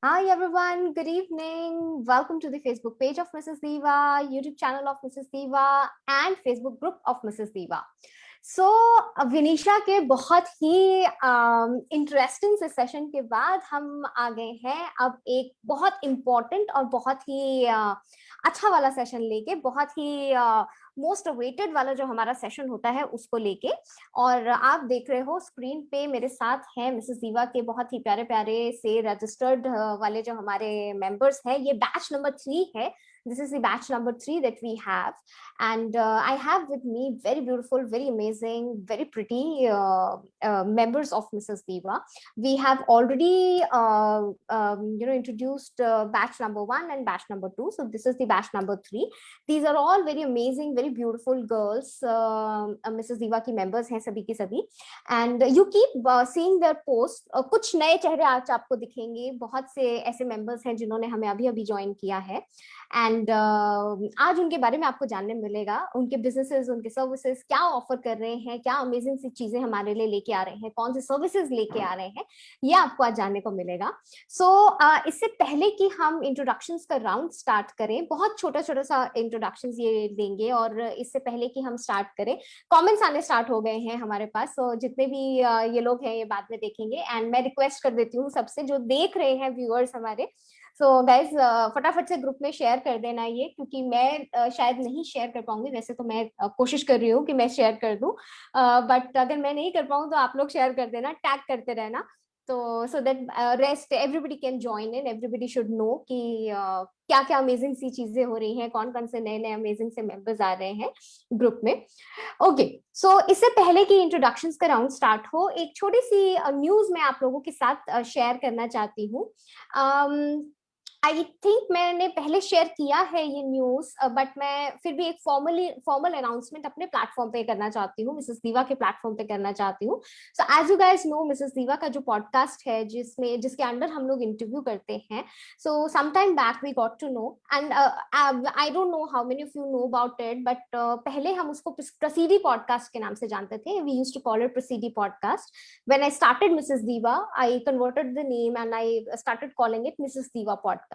Hi everyone, good evening. Welcome to the Facebook page of Mrs. Diva, YouTube channel of Mrs. Diva and Facebook group of Mrs. Diva. सो विनीशा के बहुत ही interesting से session के बाद हम आ गए हैं अब एक बहुत इम्पोर्टेंट और बहुत ही अच्छा वाला सेशन लेके, बहुत ही मोस्ट अवेटेड वाला जो हमारा सेशन होता है उसको लेके। और आप देख रहे हो स्क्रीन पे मेरे साथ हैं मिसेस दीवा के बहुत ही प्यारे प्यारे से रजिस्टर्ड वाले जो हमारे मेंबर्स हैं। ये बैच नंबर 3 है। This is the batch number 3 that we have, and I have with me very beautiful, very amazing, very pretty members of Mrs. Diva. We have already introduced batch number 1 and batch number 2, so this is the batch number 3. These are all very amazing, very beautiful girls. Mrs. Diva की members हैं सभी की सभी, and you keep seeing their posts. कुछ नए चेहरे आज आपको दिखेंगे, बहुत से ऐसे members हैं जिन्होंने हमें अभी अभी ज्वाइन किया है। एंड आज उनके बारे में आपको जानने मिलेगा, उनके बिजनेसेस, उनके सर्विसेज क्या ऑफर कर रहे हैं, क्या अमेजिंग सी चीजें हमारे लिए लेके आ रहे हैं, कौन से सर्विसेज लेके आ रहे हैं, ये आपको आज जानने को मिलेगा। सो इससे पहले कि हम इंट्रोडक्शंस का राउंड स्टार्ट करें, बहुत छोटा छोटा सा इंट्रोडक्शंस ये देंगे। और इससे पहले कि हम स्टार्ट करें, कमेंट्स आने स्टार्ट हो गए हैं हमारे पास, so जितने भी ये लोग हैं ये बाद में देखेंगे। एंड मैं रिक्वेस्ट कर देती हूँ सबसे जो देख रहे हैं व्यूअर्स हमारे, सो गाइज फटाफट से ग्रुप में शेयर कर देना ये, क्योंकि मैं शायद नहीं शेयर कर पाऊंगी। वैसे तो मैं कोशिश कर रही हूँ कि मैं शेयर कर दूं, बट अगर मैं नहीं कर पाऊँ तो आप लोग शेयर कर देना, टैग करते रहना, तो so that rest everybody can join in, everybody should know कि क्या क्या अमेजिंग सी चीजें हो रही हैं, कौन कौन से नए नए अमेजिंग से मेंबर्स आ रहे हैं ग्रुप में। ओके, सो इससे पहले कि इंट्रोडक्शंस का राउंड स्टार्ट हो, एक छोटी सी न्यूज मैं आप लोगों के साथ शेयर करना चाहती हूँ। आई थिंक मैंने पहले शेयर किया है ये न्यूज, बट मैं फिर भी एक फॉर्मल अनाउंसमेंट अपने प्लेटफॉर्म पे करना चाहती हूँ, मिसेस दीवा के प्लेटफॉर्म पे करना चाहती हूँ। So as you guys know, Mrs Diva का जो पॉडकास्ट है जिसके अंडर हम लोग इंटरव्यू करते हैं, so some time back we got to know, and I don't know how many of you know about it, but पहले हम उसको प्रसीदी पॉडकास्ट के नाम से जानते थे। We used to call it Prasidi podcast. When I started Mrs. Diva, I converted the name and I started calling it Mrs. Diva Podcast.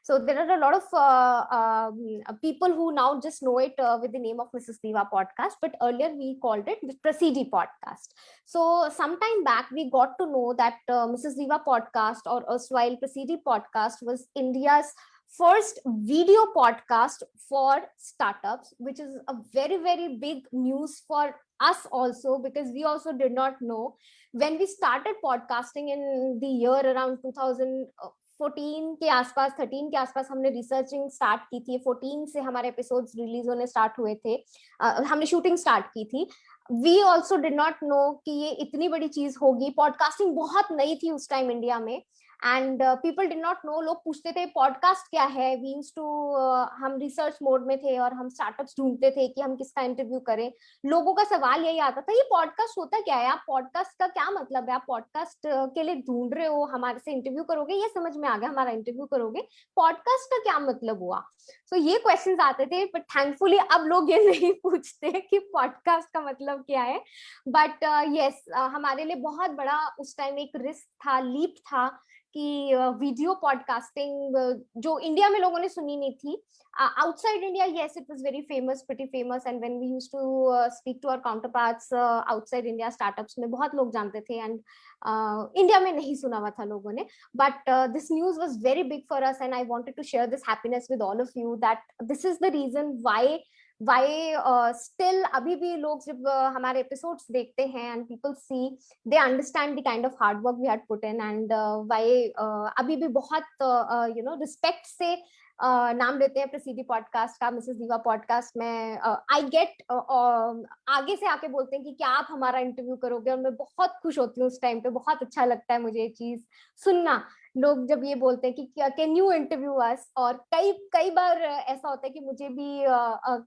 So there are a lot of people who now just know it with the name of Mrs. Diva Podcast, but earlier we called it the Prasidi Podcast. So sometime back we got to know that Mrs. Diva Podcast, or erstwhile Prasidi Podcast, was India's first video podcast for startups, which is a very very big news for us also, because we also did not know. When we started podcasting in the year around 2014 के आसपास, 13 के आसपास हमने researching start की थी। 14 से हमारे episodes release होने स्टार्ट हुए थे, हमने शूटिंग स्टार्ट की थी। We also did not know कि ये इतनी बड़ी चीज होगी। पॉडकास्टिंग बहुत नई थी उस टाइम इंडिया में, and people did not no. लोग पूछते थे पॉडकास्ट क्या है। वी यूज्ड टू, हम रिसर्च मोड में थे और हम स्टार्टअप्स ढूंढते थे कि हम किसका इंटरव्यू करें। लोगों का सवाल यही आता था, ये पॉडकास्ट होता क्या है, आप पॉडकास्ट का क्या मतलब है, आप पॉडकास्ट के लिए ढूंढ रहे हो, हमारे से इंटरव्यू करोगे, ये समझ में आ गया, हमारा इंटरव्यू करोगे, पॉडकास्ट का क्या मतलब हुआ। सो ये क्वेश्चंस आते थे, बट थैंकफुली अब लोग ये नहीं पूछते कि पॉडकास्ट का मतलब क्या है। बट यस, हमारे लिए बहुत बड़ा उस टाइम एक रिस्क था, लीप था, कि वीडियो पॉडकास्टिंग जो इंडिया में लोगों ने सुनी नहीं थी। Outside India, yes, it was very famous, pretty famous, and when we used to speak to our counterparts outside India, startups में बहुत लोग जानते थे, एंड इंडिया में नहीं सुना हुआ था लोगों ने। But this news was very big for us, and I wanted to share this happiness with all of you, that this is the reason why still अभी भी लोग जब हमारे एपिसोड्स देखते हैं and people see, they understand the kind of hard work we had put in, and why अभी भी बहुत रिस्पेक्ट से नाम लेते हैं प्रसिद्धि पॉडकास्ट का, मिसेस दीवा पॉडकास्ट में। आई गेट आगे से आके बोलते हैं कि क्या आप हमारा इंटरव्यू करोगे, और मैं बहुत खुश होती हूँ उस टाइम पे। बहुत अच्छा लगता है मुझे ये चीज सुनना, लोग जब ये बोलते हैं कि कैन यू इंटरव्यू अस। और कई कई बार ऐसा होता है कि मुझे भी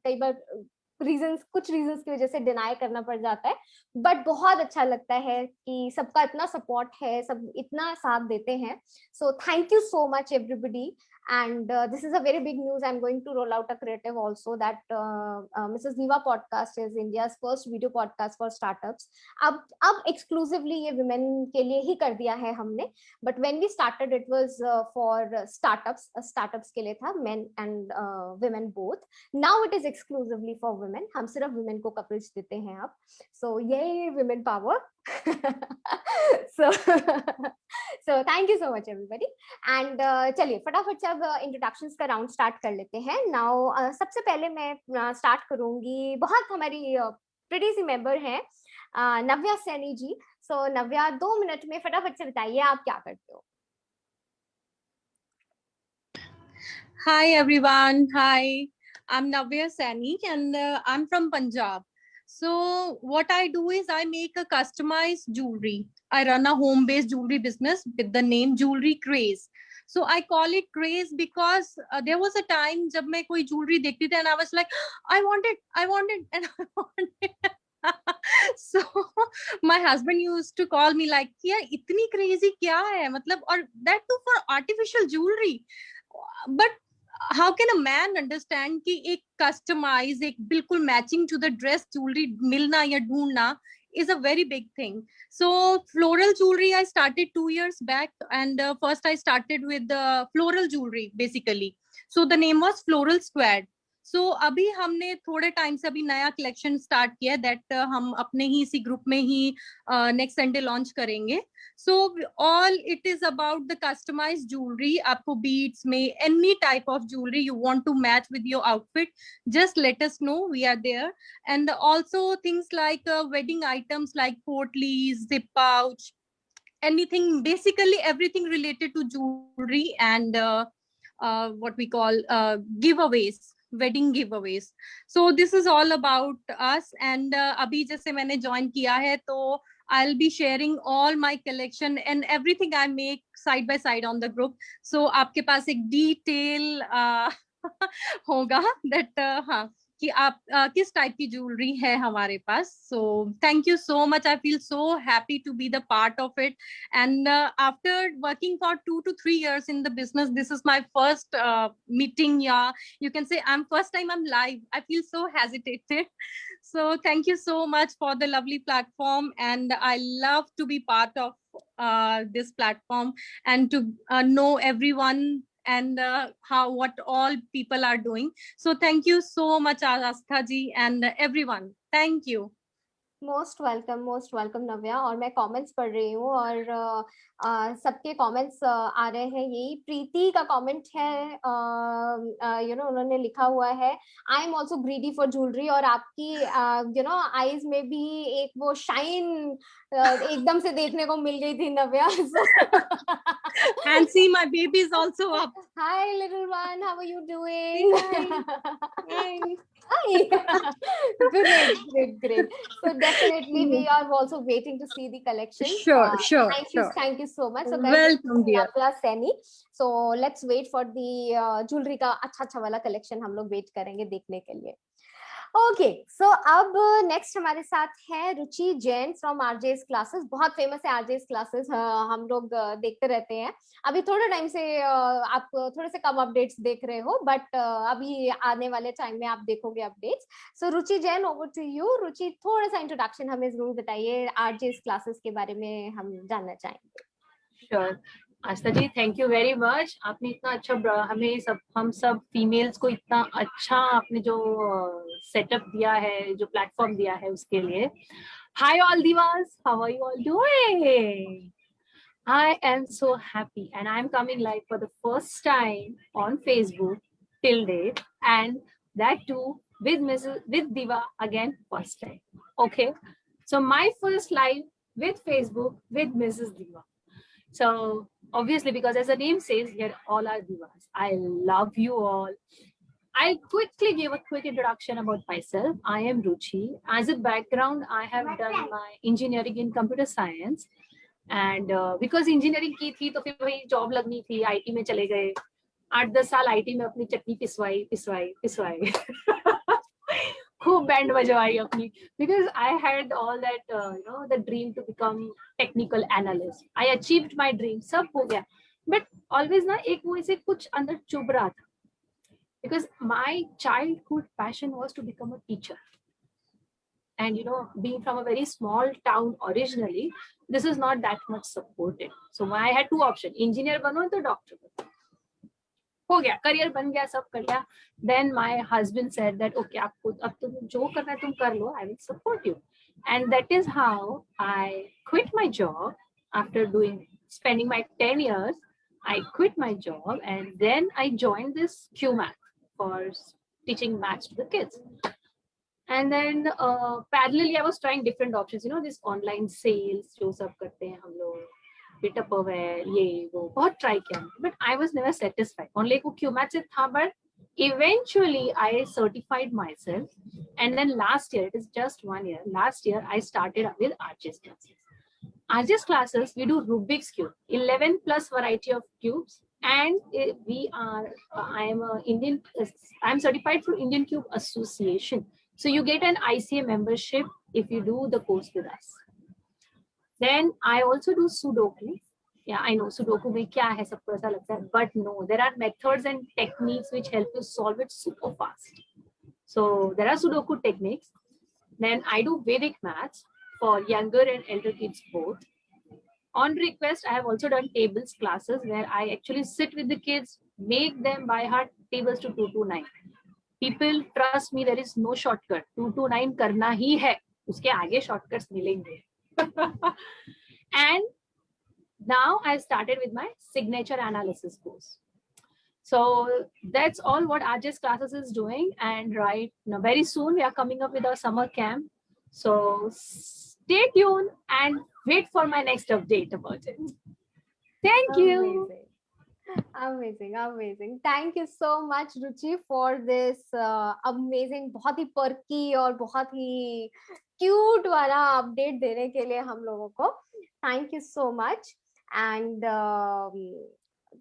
कई बार कुछ रीजंस की वजह से डिनाई करना पड़ जाता है, बट बहुत अच्छा लगता है कि सबका इतना सपोर्ट है, सब इतना साथ देते हैं। सो thank you so much everybody. And this is a very big news. I'm going to roll out a creative also that Mrs. Diva podcast is India's first video podcast for startups. अब exclusively ये women के लिए ही कर दिया है हमने. But when we started, it was for startups के लिए था, men and women both. Now it is exclusively for women. हम सिर्फ women को coverage देते हैं अब. So yay women power. so so thank you so much everybody. And चलिए फटाफट से अब इंट्रोडक्शंस का राउंड स्टार्ट कर लेते हैं. नाउ सबसे पहले मैं स्टार्ट करूंगी, बहुत हमारी प्रीटी सी मेंबर हैं नव्या सैनी जी. सो नव्या 2 मिनट में फटाफट से बताइए आप क्या करते हो. Hi everyone. Hi, I'm Navya Saini and I'm from Punjab. So what I do is I make a customized jewelry. I run a home-based jewelry business with the name Jewelry Craze. So I call it craze because there was a time जब मैं कोई jewelry देखती थी and I was like, I want it, and I want it. So my husband used to call me like, यार इतनी crazy क्या है, मतलब, और that too for artificial jewelry. But how can a man understand कि एक customize, एक बिल्कुल matching to the dress jewelry मिलना या ढूंढना is a very big thing. So floral jewelry I started 2 years back, and first I started with the floral jewelry basically. So the name was Floral Squad. So अभी हमने थोड़े time से अभी नया collection start किया that हम अपने ही इसी ग्रुप में ही नेक्स्ट संडे लॉन्च करेंगे. So all it is about the customized jewelry. आपको beads में any type of jewelry you want to match with your outfit, just let us know, we are there. And also things like wedding items like portlies, zip pouch, anything, basically everything related to jewelry, and what we call giveaways, wedding giveaways. So this is all about us. And abhi jaise maine join kiya hai, to I'll be sharing all my collection and everything I make side by side on the group. So आपके पास एक detail होगा that हाँ कि आप किस type की jewellery है हमारे पास. So thank you so much. I feel so happy to be the part of it. And after working for 2 to 3 years in the business, this is my first meeting. Yeah, you can say first time I'm live. I feel so hesitated. So thank you so much for the lovely platform, and I love to be part of this platform and to know everyone and what all people are doing. So thank you so much Astha ji and everyone. Thank you. Most welcome Navya. और मैं comments पढ़ रही हूँ और सबके comments आ रहे हैं. यही प्रीति का कमेंट है, उन्होंने लिखा हुआ है आई am also greedy for jewellery. और आपकी आईज में भी एक वो शाइन एकदम से देखने को मिल गई थी नव्या. And see, my baby is also up. Hi little one, how are you doing? Hi. Great. So definitely we are also waiting to see the collection. Sure. Thank you so much. So welcome dear. Seni. So let's wait for the jewelry का अच्छा वाला collection. हम लोग wait करेंगे देखने के लिए. Okay so अब नेक्स्ट हमारे साथ है रुचि जैन फ्रॉम आरजेस क्लासेस. बहुत फेमस है आरजेस क्लासेस, हम लोग देखते रहते हैं. अभी थोड़े टाइम से आप थोड़े से कम अपडेट्स देख रहे हो, बट अभी आने वाले टाइम में आप देखोगे updates. So Ruchi Jain, over to you. Ruchi, थोड़ा सा इंट्रोडक्शन हमें जरूर बताइए, आरजेस क्लासेस के बारे में हम जानना चाहेंगे. Sure Aastha ji, thank you very much. आपने इतना अच्छा हम सब फीमेल्स को इतना अच्छा आपने जो सेटअप दिया है, जो प्लेटफॉर्म दिया है, उसके लिए. Hi all divas, how are you all doing? I am so happy and I am coming live for the first time on Facebook till date, and that too with Diva again, first time. Okay, so my first live with Facebook with Mrs. Diva. So obviously, because as the name says, here all are divas. I love you all. I'll quickly give a quick introduction about myself. I am Ruchi. As a background, I have done my engineering in computer science. And because engineering की थी तो फिर वही job लगनी थी, IT में चले गए. 8-10 साल IT में अपनी चटनी पिसवाई खूब बैंड बजवाई अपनी, because I had all that the dream to become technical analyst. I achieved my dream, सब हो गया, बट ऑलवेज ना एक वो ऐसे कुछ अंदर चुभ रहा था, because my childhood passion was to become a teacher. And you know, being from a very small town originally, this is not that much supported. So I had two options: engineer bano to doctor bano. हो गया, career बन गया, सब कर लिया. Then my husband said that okay, आपको अब तुम जो करना है तुम कर लो, I will support you. And that is how I quit my job after spending my 10 years. I quit my job and then I joined this QMath for teaching maths to the kids. And then parallelly I was trying different options, you know, this online sales जो सब करते हैं हम लोग, Bitapaware, ये वो बहुत try किया, but I was never satisfied. Only को QMath से था, but eventually I certified myself. And then last year, it is just 1 year, last year I started with RJ's classes. RJ's classes, we do Rubik's Cube, 11 plus variety of cubes. And I'm certified through Indian Cube Association. So you get an ICA membership if you do the course with us. Then I also do Sudoku. Yeah, I know Sudoku mein kya hai, sabko aisa lagta hai, but no, there are methods and techniques which help you solve it super fast. So there are Sudoku techniques. Then I do Vedic maths for younger and elder kids both. On request, I have also done tables classes where I actually sit with the kids, make them by heart tables to 229. People trust me, there is no shortcut. 229 करना ही है, उसके आगे shortcuts मिलेंगे. And now I started with my signature analysis course. So that's all what RJ's classes is doing. And right now, very soon we are coming up with our summer camp. So stay tuned and wait for my next update about it. Thank you. Amazing. Thank you so much, Ruchi, for this amazing, बहुत ही perky और बहुत ही cute वाला update देने के लिए हम लोगों को. Thank you so much and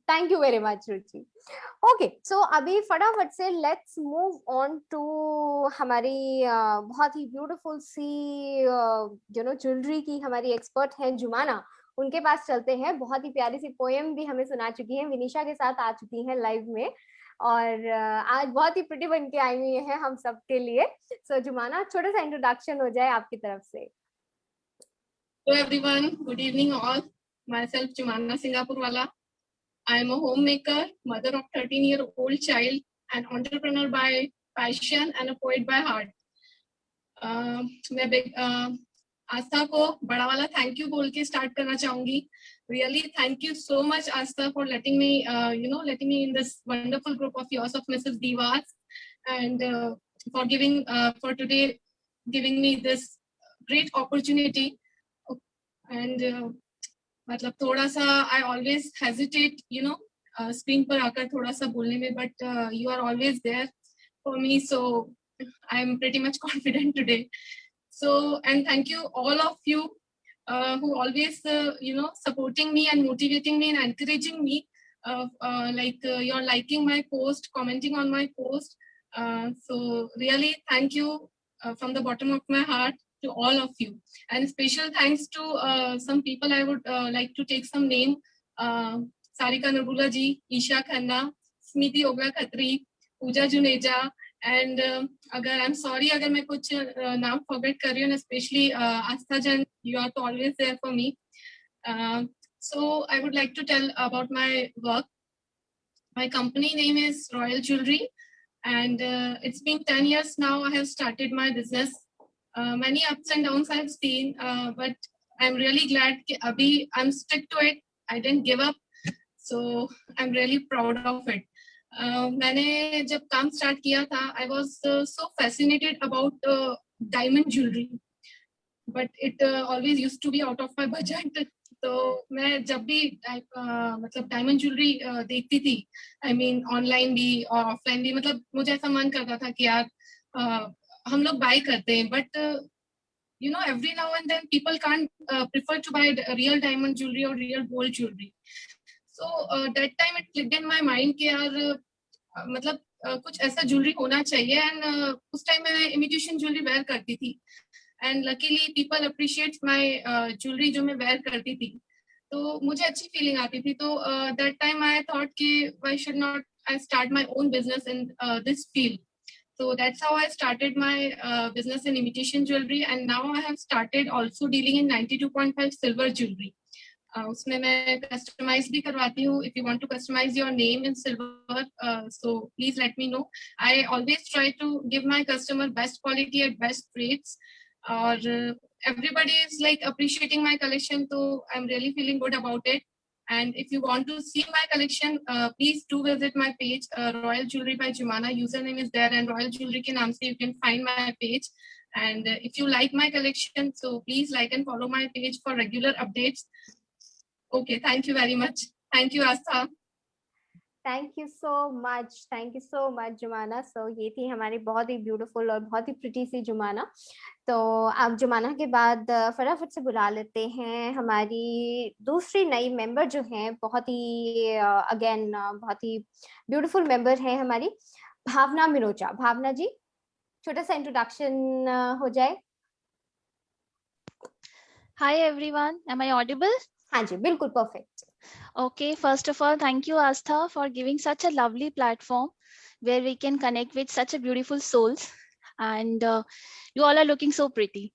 thank you very much, Ruchi. Okay, so अभी फटाफट से let's move on to हमारी बहुत ही beautiful सी ज्वेलरी की हमारी एक्सपर्ट है जुमाना. उनके पास चलते हैं. बहुत ही प्यारी सी पोएम भी हमें सुना चुकी हैं, विनिशा के साथ आ चुकी हैं लाइव में और आज बहुत ही प्रिटी बन के आई हुई हैं हम सब के लिए. सो जुमाना, छोटा सा इंट्रोडक्शन हो जाए आपकी तरफ से. Hello everyone, good evening all. Myself Jumana Singaporewala. I am a homemaker, mother of 13-year-old child, an entrepreneur by passion and a poet by heart. मैं आस्था को बड़ा वाला थैंक यू बोल के स्टार्ट करना चाहूंगी. Really, thank you so much, Astha, for letting me in this wonderful group of yours of Mrs. Divas, and for today giving me this great opportunity. And मतलब थोड़ा सा I always hesitate, screen पर आकर थोड़ा सा बोलने में, but you are always there for me, so I am pretty much confident today. So, and thank you all of you who always supporting me and motivating me and encouraging me, you're liking my post, commenting on my post. So really thank you from the bottom of my heart to all of you, and special thanks to some people. I would like to take some name: Sarika Narbula ji, Isha Khanna, Smiti Ogla Khatri, Pooja Juneja. And अगर I'm sorry अगर मैं कुछ नाम forget कर रही हूँ, especially Astha Jan, you are always there for me. So I would like to tell about my work. My company name is Royal Jewelry, and it's been 10 years now. I have started my business. Many ups and downs I've seen, but I'm really glad कि अभी I'm stuck to it. I didn't give up, so I'm really proud of it. मैंने जब काम start किया था, I was so fascinated about diamond jewelry, but it always used to be out of my budget. तो मैं जब भी मतलब डायमंड ज्वेलरी देखती थी, I mean ऑनलाइन भी और ऑफलाइन भी, मतलब मुझे ऐसा मन करता था कि यार हम लोग बाय करते हैं, but every now and then people can't prefer to buy real diamond jewelry or real gold jewelry. So that time it clicked in my mind कि यार मतलब कुछ ऐसा ज्वेलरी होना चाहिए. एंड उस टाइम मैं इमिटेशन ज्वेलरी वेयर करती थी, and luckily people appreciate my jewellery जो मैं वेयर करती थी. तो मुझे अच्छी फीलिंग आती थी. तो दैट टाइम आई थॉट कि why should not I start my own business in this field. So that's how I started my business in imitation jewelry, and now I have started also dealing in 92.5 silver jewelry. उसमें मैं customise भी करवाती हूँ. If you want to customize your name in silver, so please let me know. I always try to give my customer best quality at best rates. और everybody is like appreciating my collection, so I'm really feeling good about it. And if you want to see my collection, please do visit my page, Royal Jewelry by Jumana. Username is there, and Royal Jewelry ke naam se you can find my page. And if you like my collection, so please like and follow my page for regular updates. Okay, thank you very much. Thank you, Astha. Thank you so much Jumana. So ये थी हमारी बहुत ही beautiful और बहुत ही pretty सी जुमाना. तो अब जुमाना के बाद फटाफट से बुला लेते हैं हमारी दूसरी नई मेंबर जो हैं. बहुत ही अगेन बहुत ही ब्यूटीफुल मेंबर है हमारी भावना मिनोचा. भावना जी, छोटा सा इंट्रोडक्शन हो जाए. Hi everyone, am I audible? हाँ जी, बिल्कुल perfect. Okay, first of all, thank you Astha for giving such a lovely platform where we can connect with such a beautiful souls, and you all are looking so pretty.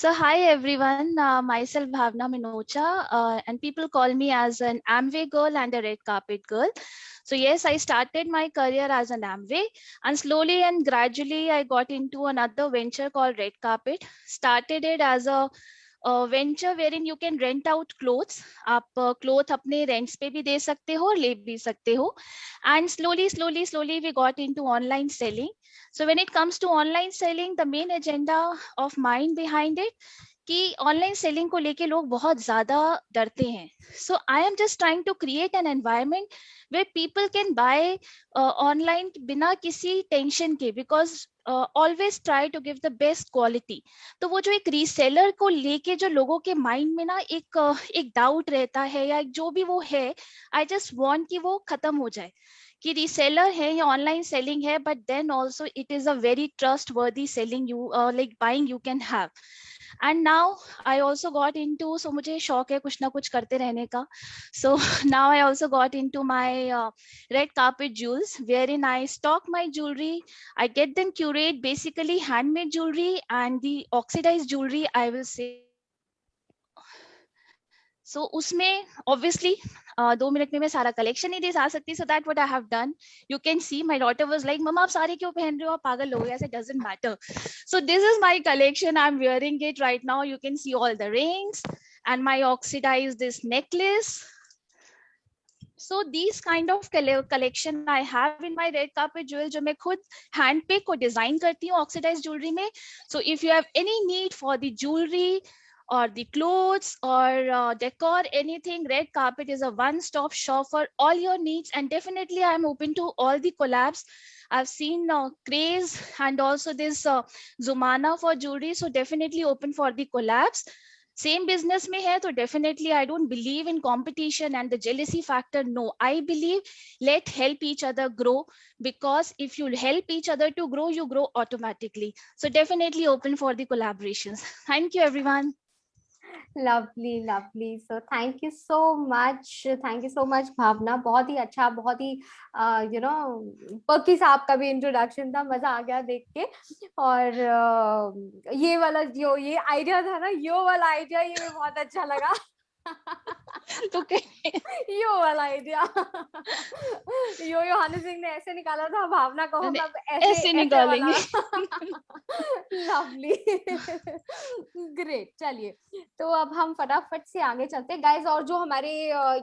So hi everyone, myself Bhavna Minocha, and people call me as an Amway girl and a red carpet girl. So yes, I started my career as an Amway, and slowly and gradually I got into another venture called Red Carpet. Started it as a venture wherein you can rent out clothes. आप cloth अपने rents पे भी दे सकते हो और ले भी सकते हो. And slowly we got into online selling. So when it comes to online selling, the main agenda of mine behind it कि ऑनलाइन सेलिंग को लेके लोग बहुत ज्यादा डरते हैं. So I am just trying to create an environment where people can buy online बिना किसी टेंशन के, because always try to give the best quality. तो वो जो एक रीसेलर को लेके जो लोगों के माइंड में ना एक डाउट रहता है या जो भी वो है, आई जस्ट वांट कि वो खत्म हो जाए कि रीसेलर है या ऑनलाइन सेलिंग है, but then also it is a very trustworthy selling you like buying you can have. And now I also got into, so मुझे शौक है कुछ ना कुछ करते रहने का. So now I also got into my red carpet jewels, wherein I stock my jewelry. I get them curate, basically handmade jewelry and the oxidized jewelry, I will say. So उसमें obviously 2 मिनट में मैं सारा collection नहीं दे जा सकती. So that what I have done. You can see my daughter was like, "Mama, आप सारे क्यों पहन रहे हो? आप पागल हो गए?" I said, "Doesn't matter." So this is my collection. I'm wearing it right now. You can see all the rings and my oxidized this necklace. So these kind of collection I have in my red carpet jewel जो मैं खुद hand pick को design करती हूँ oxidized jewelry में. So if you have any need for the jewelry or the clothes or decor, anything, red carpet is a one-stop shop for all your needs. And definitely I'm open to all the collabs. I've seen Craze and also this Zumana for jewelry, so definitely open for the collabs. Same business में है तो definitely I don't believe in competition and the jealousy factor. No, I believe let help each other grow, because if you help each other to grow, you grow automatically. So definitely open for the collaborations. Thank you everyone. Lovely. So thank you so much Bhavna. बहुत ही अच्छा, बहुत ही you know perky सा आपका भी introduction था. मजा आ गया देख के. और ये वाला जो ये आइडिया था ना, यो वाला आइडिया, ये बहुत अच्छा लगा. तो यो वाला आइडिया यो हनी सिंह ने ऐसे निकाला था, भावना को हम अब ऐसे निकालेंगे. लवली. ग्रेट. चलिए, तो अब हम फटाफट से आगे चलते हैं गाइज. और जो हमारे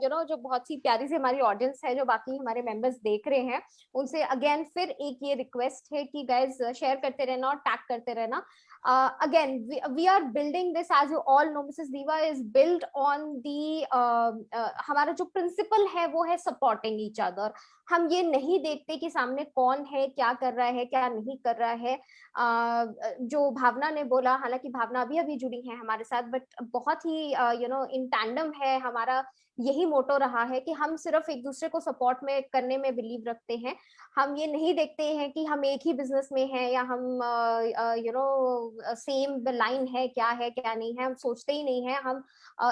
जो बहुत सी प्यारी सी हमारी ऑडियंस है, जो बाकी हमारे मेंबर्स देख रहे हैं, उनसे अगेन फिर एक ये रिक्वेस्ट है कि गाइज शेयर करते रहना और टैग करते रहना. Again, we are building this, as you all know, Mrs. Diva is built on the हमारा जो प्रिंसिपल है वो है सपोर्टिंग ईच अदर. हम ये नहीं देखते कि सामने कौन है, क्या कर रहा है, क्या नहीं कर रहा है. जो भावना ने बोला, हालांकि भावना अभी जुड़ी है हमारे साथ, बट बहुत ही इन टैंडम है हमारा यही मोटो रहा है कि हम सिर्फ एक दूसरे को सपोर्ट में करने में बिलीव रखते हैं। हम ये नहीं देखते हैं कि हम एक ही बिजनेस में हैं या हम सेम लाइन है क्या नहीं है, हम सोचते ही नहीं है। हम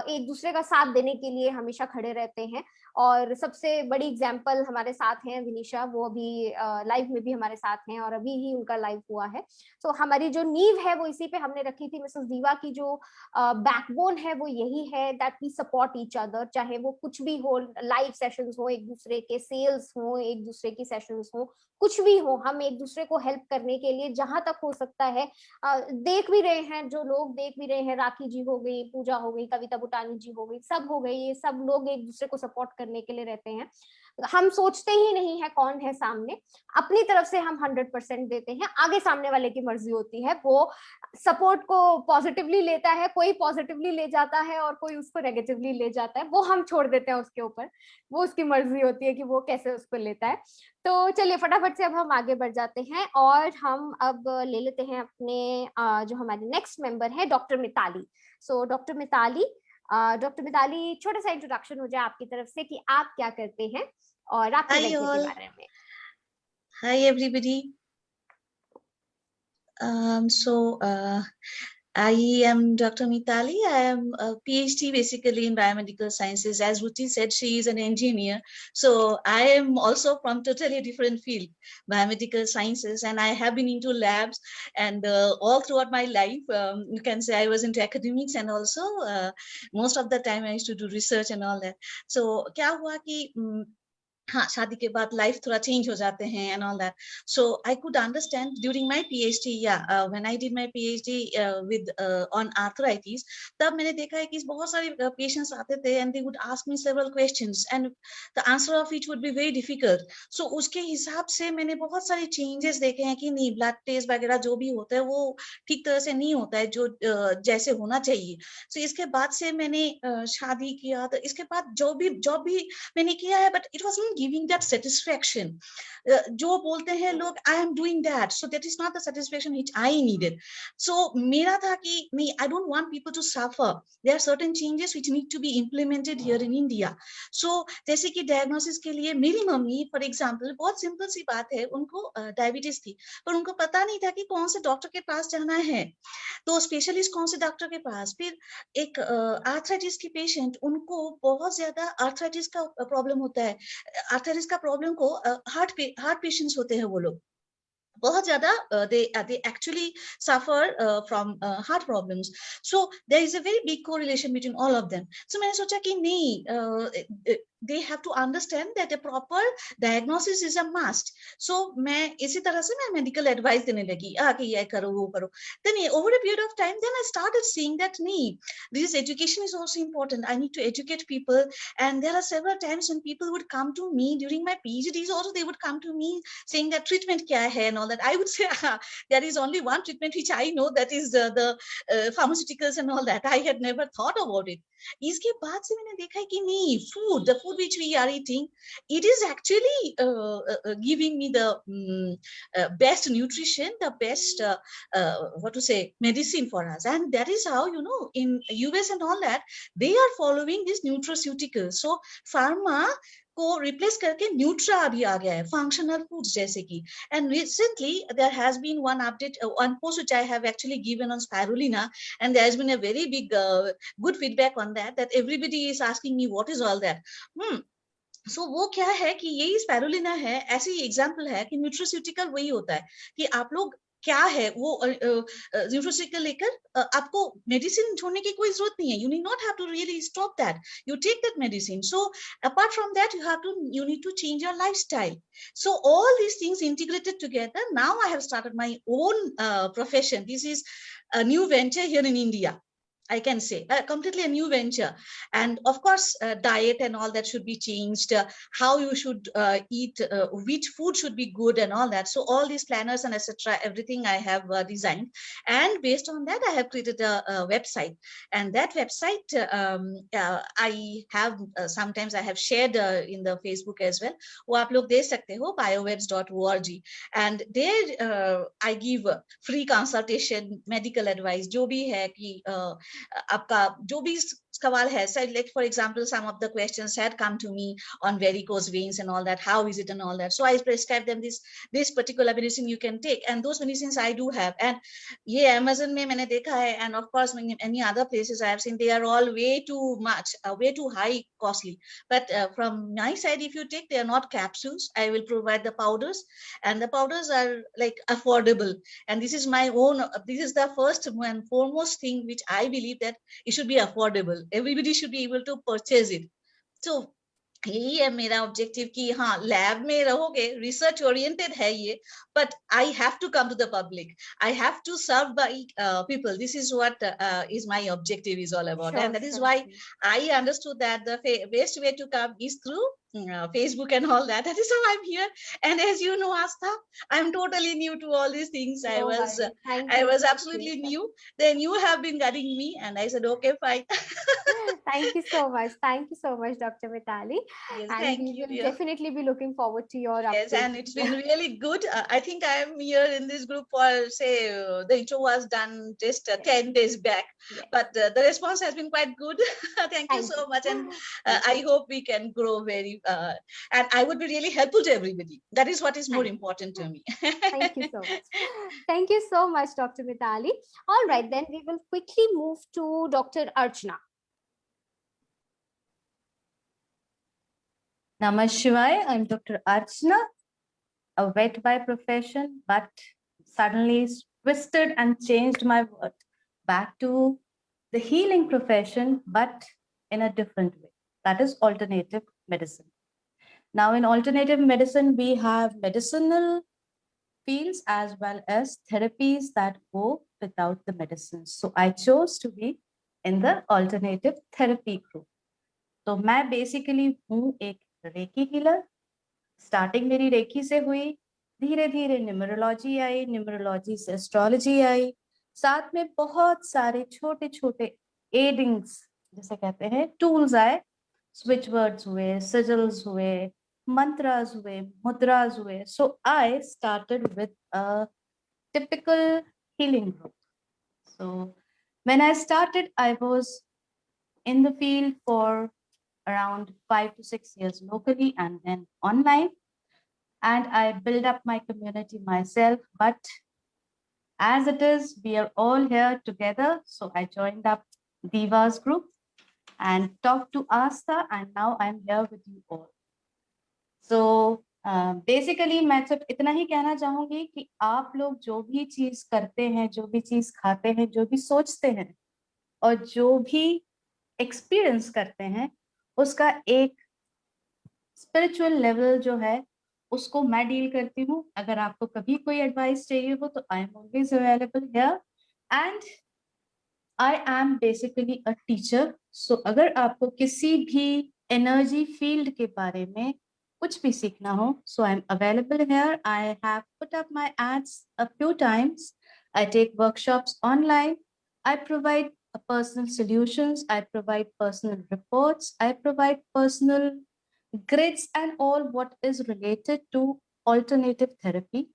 एक दूसरे का साथ देने के लिए हमेशा खड़े रहते हैं। और सबसे बड़ी एग्जाम्पल हमारे साथ हैं विनीशा, वो अभी लाइव में भी हमारे साथ हैं और अभी ही उनका लाइव हुआ है। तो हमारी जो नींव है वो इसी पे हमने रखी थी। मिसेस दीवा की जो बैकबोन है वो यही है that we support each other, चाहे वो कुछ भी हो, लाइव सेशंस हो, एक दूसरे के सेल्स हो, एक दूसरे की सेशंस हो, कुछ भी हो, हम एक दूसरे को हेल्प करने के लिए जहां तक हो सकता है देख भी रहे हैं, जो लोग देख भी रहे हैं, राखी जी हो गई, पूजा हो गई, कविता बुटानी जी हो गई, सब हो गई, ये सब लोग एक दूसरे को सपोर्ट करने के लिए रहते हैं। हम सोचते ही नहीं है कौन है सामने, अपनी तरफ से हम 100% देते हैं, आगे सामने वाले की मर्जी होती है, वो सपोर्ट को पॉजिटिवली लेता है, कोई पॉजिटिवली ले जाता है और कोई उसको नेगेटिवली ले जाता है, वो हम छोड़ देते हैं उसके ऊपर, वो उसकी मर्जी होती है कि वो कैसे उसको लेता है। तो चलिए फटाफट से अब हम आगे बढ़ जाते हैं और हम अब ले लेते हैं अपने जो हमारे नेक्स्ट मेंबर है doctor Mitali. So doctor Mitali, छोटा सा इंट्रोडक्शन हो जाए आपकी तरफ से कि आप क्या करते हैं और आपके Hi वैज्ञ के all. बारे में। Hi everybody. I am Dr. Mitali. I am a PhD basically in biomedical sciences. As Ruchi said, she is an engineer. So I am also from totally different field, biomedical sciences, and I have been into labs and all throughout my life. You can say I was into academics and also most of the time I used to do research and all that. So क्या हुआ कि हाँ शादी के बाद life थोड़ा change हो जाते हैं and all that so I could understand during my PhD या when I did my PhD with on arthritis तब मैंने देखा है कि बहुत सारे पेशेंट्स आते थे and they would ask me several questions and the answer of it would be very difficult so उसके हिसाब से मैंने बहुत सारे चेंजेस देखे हैं कि नहीं ब्लड टेस्ट वगैरह जो भी होता है वो ठीक तरह से नहीं होता है जो जैसे होना चाहिए सो इसके बाद से मैंने शादी किया तो इसके बाद जॉब भी मैंने किया है but it was giving that satisfaction जो बोलते हैं लोग I am doing that so that is not the satisfaction which I needed so मेरा था कि नहीं I don't want people to suffer there are certain changes which need to be implemented here in India so जैसे कि diagnosis के लिए मेरी mummy for example बहुत सिंपल सी बात है उनको डायबिटीज थी पर उनको पता नहीं था कि कौन से डॉक्टर के पास जाना है तो स्पेशलिस्ट कौन से डॉक्टर के पास फिर एक आर्थराइटिस की पेशेंट उनको बहुत ज्यादा आर्थराइटिस का प्रॉब्लम होता है आर्थराइटिस का प्रॉब्लम को हार्ट पेशेंट्स होते हैं वो लोग बहुत ज्यादा they actually suffer from heart problems so there is a very big correlation between all of them so मैंने सोचा कि नहीं they have to understand that a proper diagnosis is a must so मैं इसी तरह से मैं medical advice देने लगी कि ये करो वो करो then over a period of time then I started seeing that नहीं this education is also important I need to educate people and there are several times when people would come to me during my PhDs also they would come to me saying that treatment क्या है and all that I would say there is only one treatment which I know that is the pharmaceuticals and all that I had never thought about it इसके बाद से मैंने देखा है कि नहीं food the food which we are eating it is actually giving me the best nutrition the best what to say medicine for us and that is how you know in US and all that they are following this nutraceuticals so pharma को replace करके nutra अभी आ गया है functional foods जैसे कि and recently there has been one update one post which I have actually given on spirulina and there has been a very big good feedback on that everybody is asking me what is all that so वो क्या है कि यही spirulina है ऐसी example है कि nutraceutical वही होता है कि आप लोग क्या है वो न्यूट्रास्यूटिकल लेकर आपको मेडिसिन छोड़ने की कोई जरूरत नहीं है you need not have to really stop that you take that medicine so apart from that you need to change your lifestyle so all these things integrated together now I have started my own profession this is a new venture here in India I can say completely a new venture and of course diet and all that should be changed how you should eat which food should be good and all that so all these planners and etc everything I have designed and based on that I have created a website and that website I have sometimes I have shared in the Facebook as well wo aap log dekh sakte ho biowebs.org and there I give free consultation medical advice jo bhi hai ki आपका जो भी sawal hai. So like, for example, some of the questions had come to me on varicose veins and all that. How is it and all that? So I prescribe them this particular medicine you can take, and those medicines I do have. And ये Amazon में मैंने देखा है, and of course many other places I have seen, they are all way too much, way too high costly. But from my side, if you take, they are not capsules. I will provide the powders, and the powders are like affordable. And this is my own. This is the first and foremost thing which I believe, that it should be affordable. Everybody should be able to purchase it. So यही है मेरा objective कि हाँ lab में रहोगे, research oriented है ये, but I have to come to the public. I have to serve by people. This is what is my objective is all about. Sure, And that is sure, why sure. I understood that the best way to come is through Facebook and all that. That is how I'm here. And as you know, Astha, I'm totally new to all these things. I No was worries. Thank I you, was thank absolutely you. new. Then you have been guiding me, and I said, okay, fine. Thank you so much. Thank you so much, Dr. Mitali. Yes, And thank we you, will dear. definitely be looking forward to your Yes, updates. and it's been really good. I think I am here in this group for, say, the intro was done just 10 days back, Yes. but the response has been quite good. Thank you so much. And I hope we can grow very, and I would be really helpful to everybody. That is what is more important to me. Thank you so much. Thank you so much, Dr. Mitali. All right, then we will quickly move to Dr. Archana. Namah Shivaya, I'm Dr. Archana, a vet by profession, but suddenly twisted and changed my word back to the healing profession, but in a different way. That is alternative medicine. Now, in alternative medicine, we have medicinal fields as well as therapies that go without the medicines. So I chose to be in the alternative therapy group. तो मैं basically हूँ एक recce healer. Starting मेरी recce से हुई, धीरे धीरे numerology आई, numerology से एस्ट्रोलॉजी आई, साथ में बहुत सारे छोटे छोटे एडिंग्स जैसे कहते हैं टूल्स आए. स्विच वर्ड्स हुए, सिजल्स हुए, mantras हुए, mudras हुए. So I started with a typical healing group. So when I started, I was in the field for around 5 to 6 years locally and then online. And I built up my community myself. But as it is, we are all here together. So I joined up Divas group and talked to Asta, and now I'm here with you all. So basically मैं सिर्फ इतना ही कहना चाहूंगी कि आप लोग जो भी चीज करते हैं, जो भी चीज खाते हैं, जो भी सोचते हैं और जो भी एक्सपीरियंस करते हैं, उसका एक स्पिरिचुअल लेवल जो है उसको मैं डील करती हूँ. अगर आपको कभी कोई एडवाइस चाहिए हो तो I am always available here. And I am basically a teacher. So अगर आपको किसी भी एनर्जी फील्ड के बारे में कुछ भी सीखना हो, so I'm available here. I have put up my ads a few times. I take workshops online. I provide personal solutions. I provide personal reports. I provide personal grids and all what is related to alternative therapy.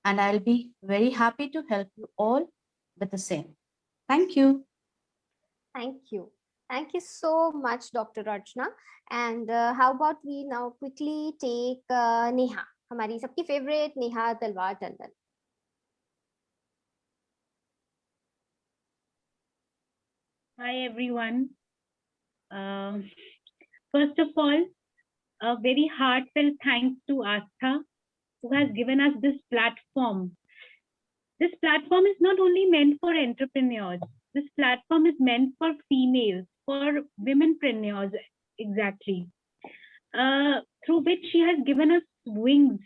And I'll be very happy to help you all with the same. Thank you. Thank you. Thank you so much, Dr. Archana. And how about we now quickly take Neha, हमारी सबकी favorite Neha Talwar Tandon. Hi everyone. First of all, a very heartfelt thanks to Astha, who has given us this platform. This platform is not only meant for entrepreneurs. This platform is meant for females, for womenpreneurs, exactly. Through which she has given us wings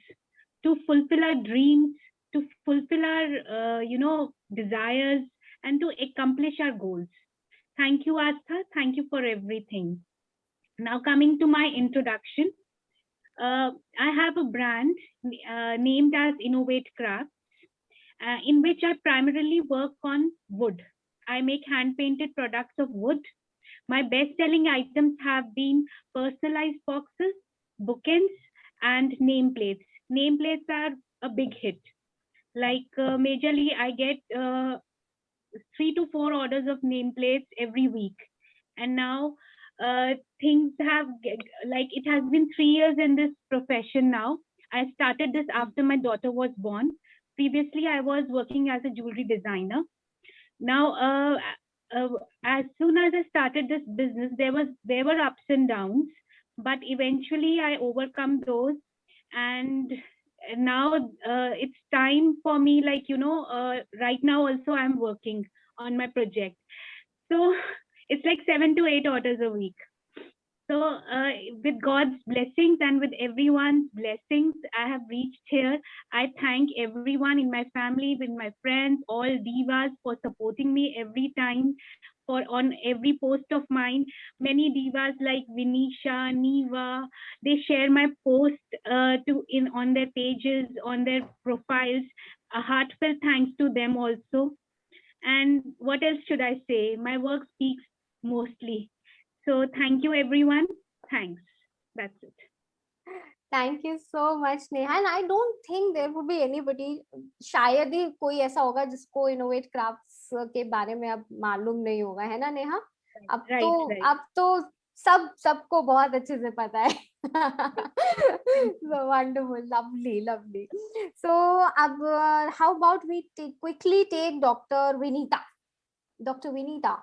to fulfill our dreams, to fulfill our, desires, and to accomplish our goals. Thank you, Astha. Thank you for everything. Now coming to my introduction, I have a brand named as Innovate Crafts, in which I primarily work on wood. I make hand-painted products of wood. My best-selling items have been personalized boxes, bookends, and nameplates. Nameplates are a big hit. Like majorly, I get 3 to 4 orders of nameplates every week. and now things have like it has been 3 years in this profession now. I started this after my daughter was born. Previously, I was working as a jewelry designer. Now, as soon as I started this business, there were ups and downs, but eventually I overcome those, and now it's time for me. Like right now also I'm working on my project, so it's like 7 to 8 orders a week. So with God's blessings and with everyone's blessings, I have reached here. I thank everyone in my family, with my friends, all divas for supporting me every time, for on every post of mine. Many divas like Vinisha, Neva, they share my post on their pages, on their profiles. A heartfelt thanks to them also. And what else should I say? My work speaks mostly. So thank you, everyone. Thanks. That's it. Thank you so much, Neha. And I don't think there would be anybody, शायद ही कोई ऐसा होगा जिसको innovate crafts के बारे में अब मालूम नहीं होगा, है ना नेहा? अब तो सबको बहुत अच्छे से पता है. So wonderful, lovely. So how about we quickly take Dr. Vinita. Dr. Vinita.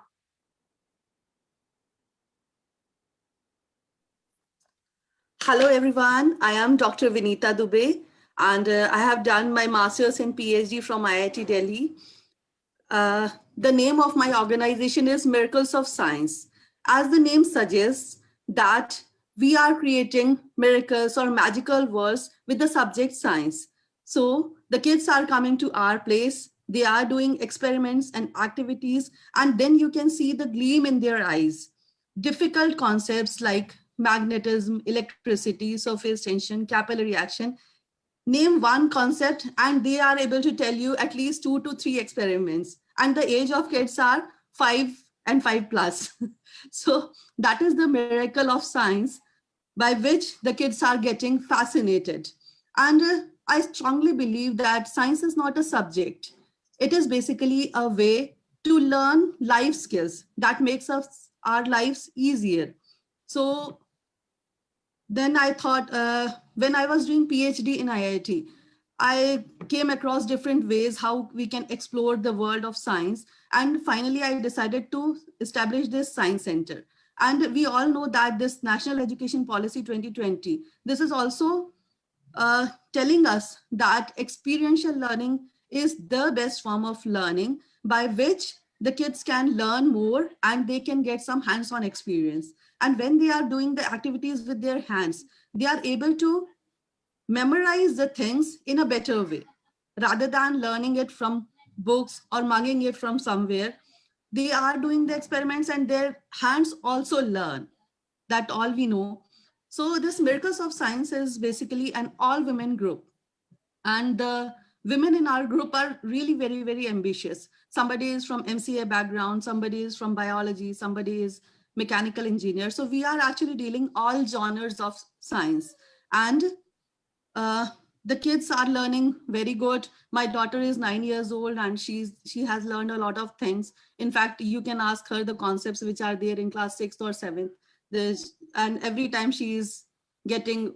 Hello everyone, I am Dr. Vinita Dubey and I have done my master's and PhD from IIT Delhi. The name of my organization is Miracles of Science. As the name suggests, that we are creating miracles or magical worlds with the subject science. So the kids are coming to our place, they are doing experiments and activities, and then you can see the gleam in their eyes. Difficult concepts like magnetism, electricity, surface tension, capillary action. Name one concept and they are able to tell you at least 2 to 3 experiments. And the age of kids are 5 and 5+. So that is the miracle of science by which the kids are getting fascinated. And I strongly believe that science is not a subject. It is basically a way to learn life skills that makes our lives easier. So then I thought, when I was doing PhD in IIT, I came across different ways how we can explore the world of science. And finally, I decided to establish this science center. And we all know that this National Education Policy 2020, this is also telling us that experiential learning is the best form of learning by which the kids can learn more and they can get some hands-on experience. And when they are doing the activities with their hands, they are able to memorize the things in a better way. Rather than learning it from books or mugging it from somewhere, they are doing the experiments and their hands also learn. That all we know. So this Miracles of Science is basically an all-women group. And the women in our group are really very, very ambitious. Somebody is from MCA background, somebody is from biology, somebody is mechanical engineer. So we are actually dealing all genres of science. And the kids are learning very good. My daughter is 9 years old and she has learned a lot of things. In fact, you can ask her the concepts which are there in class 6th or 7th. And every time she is getting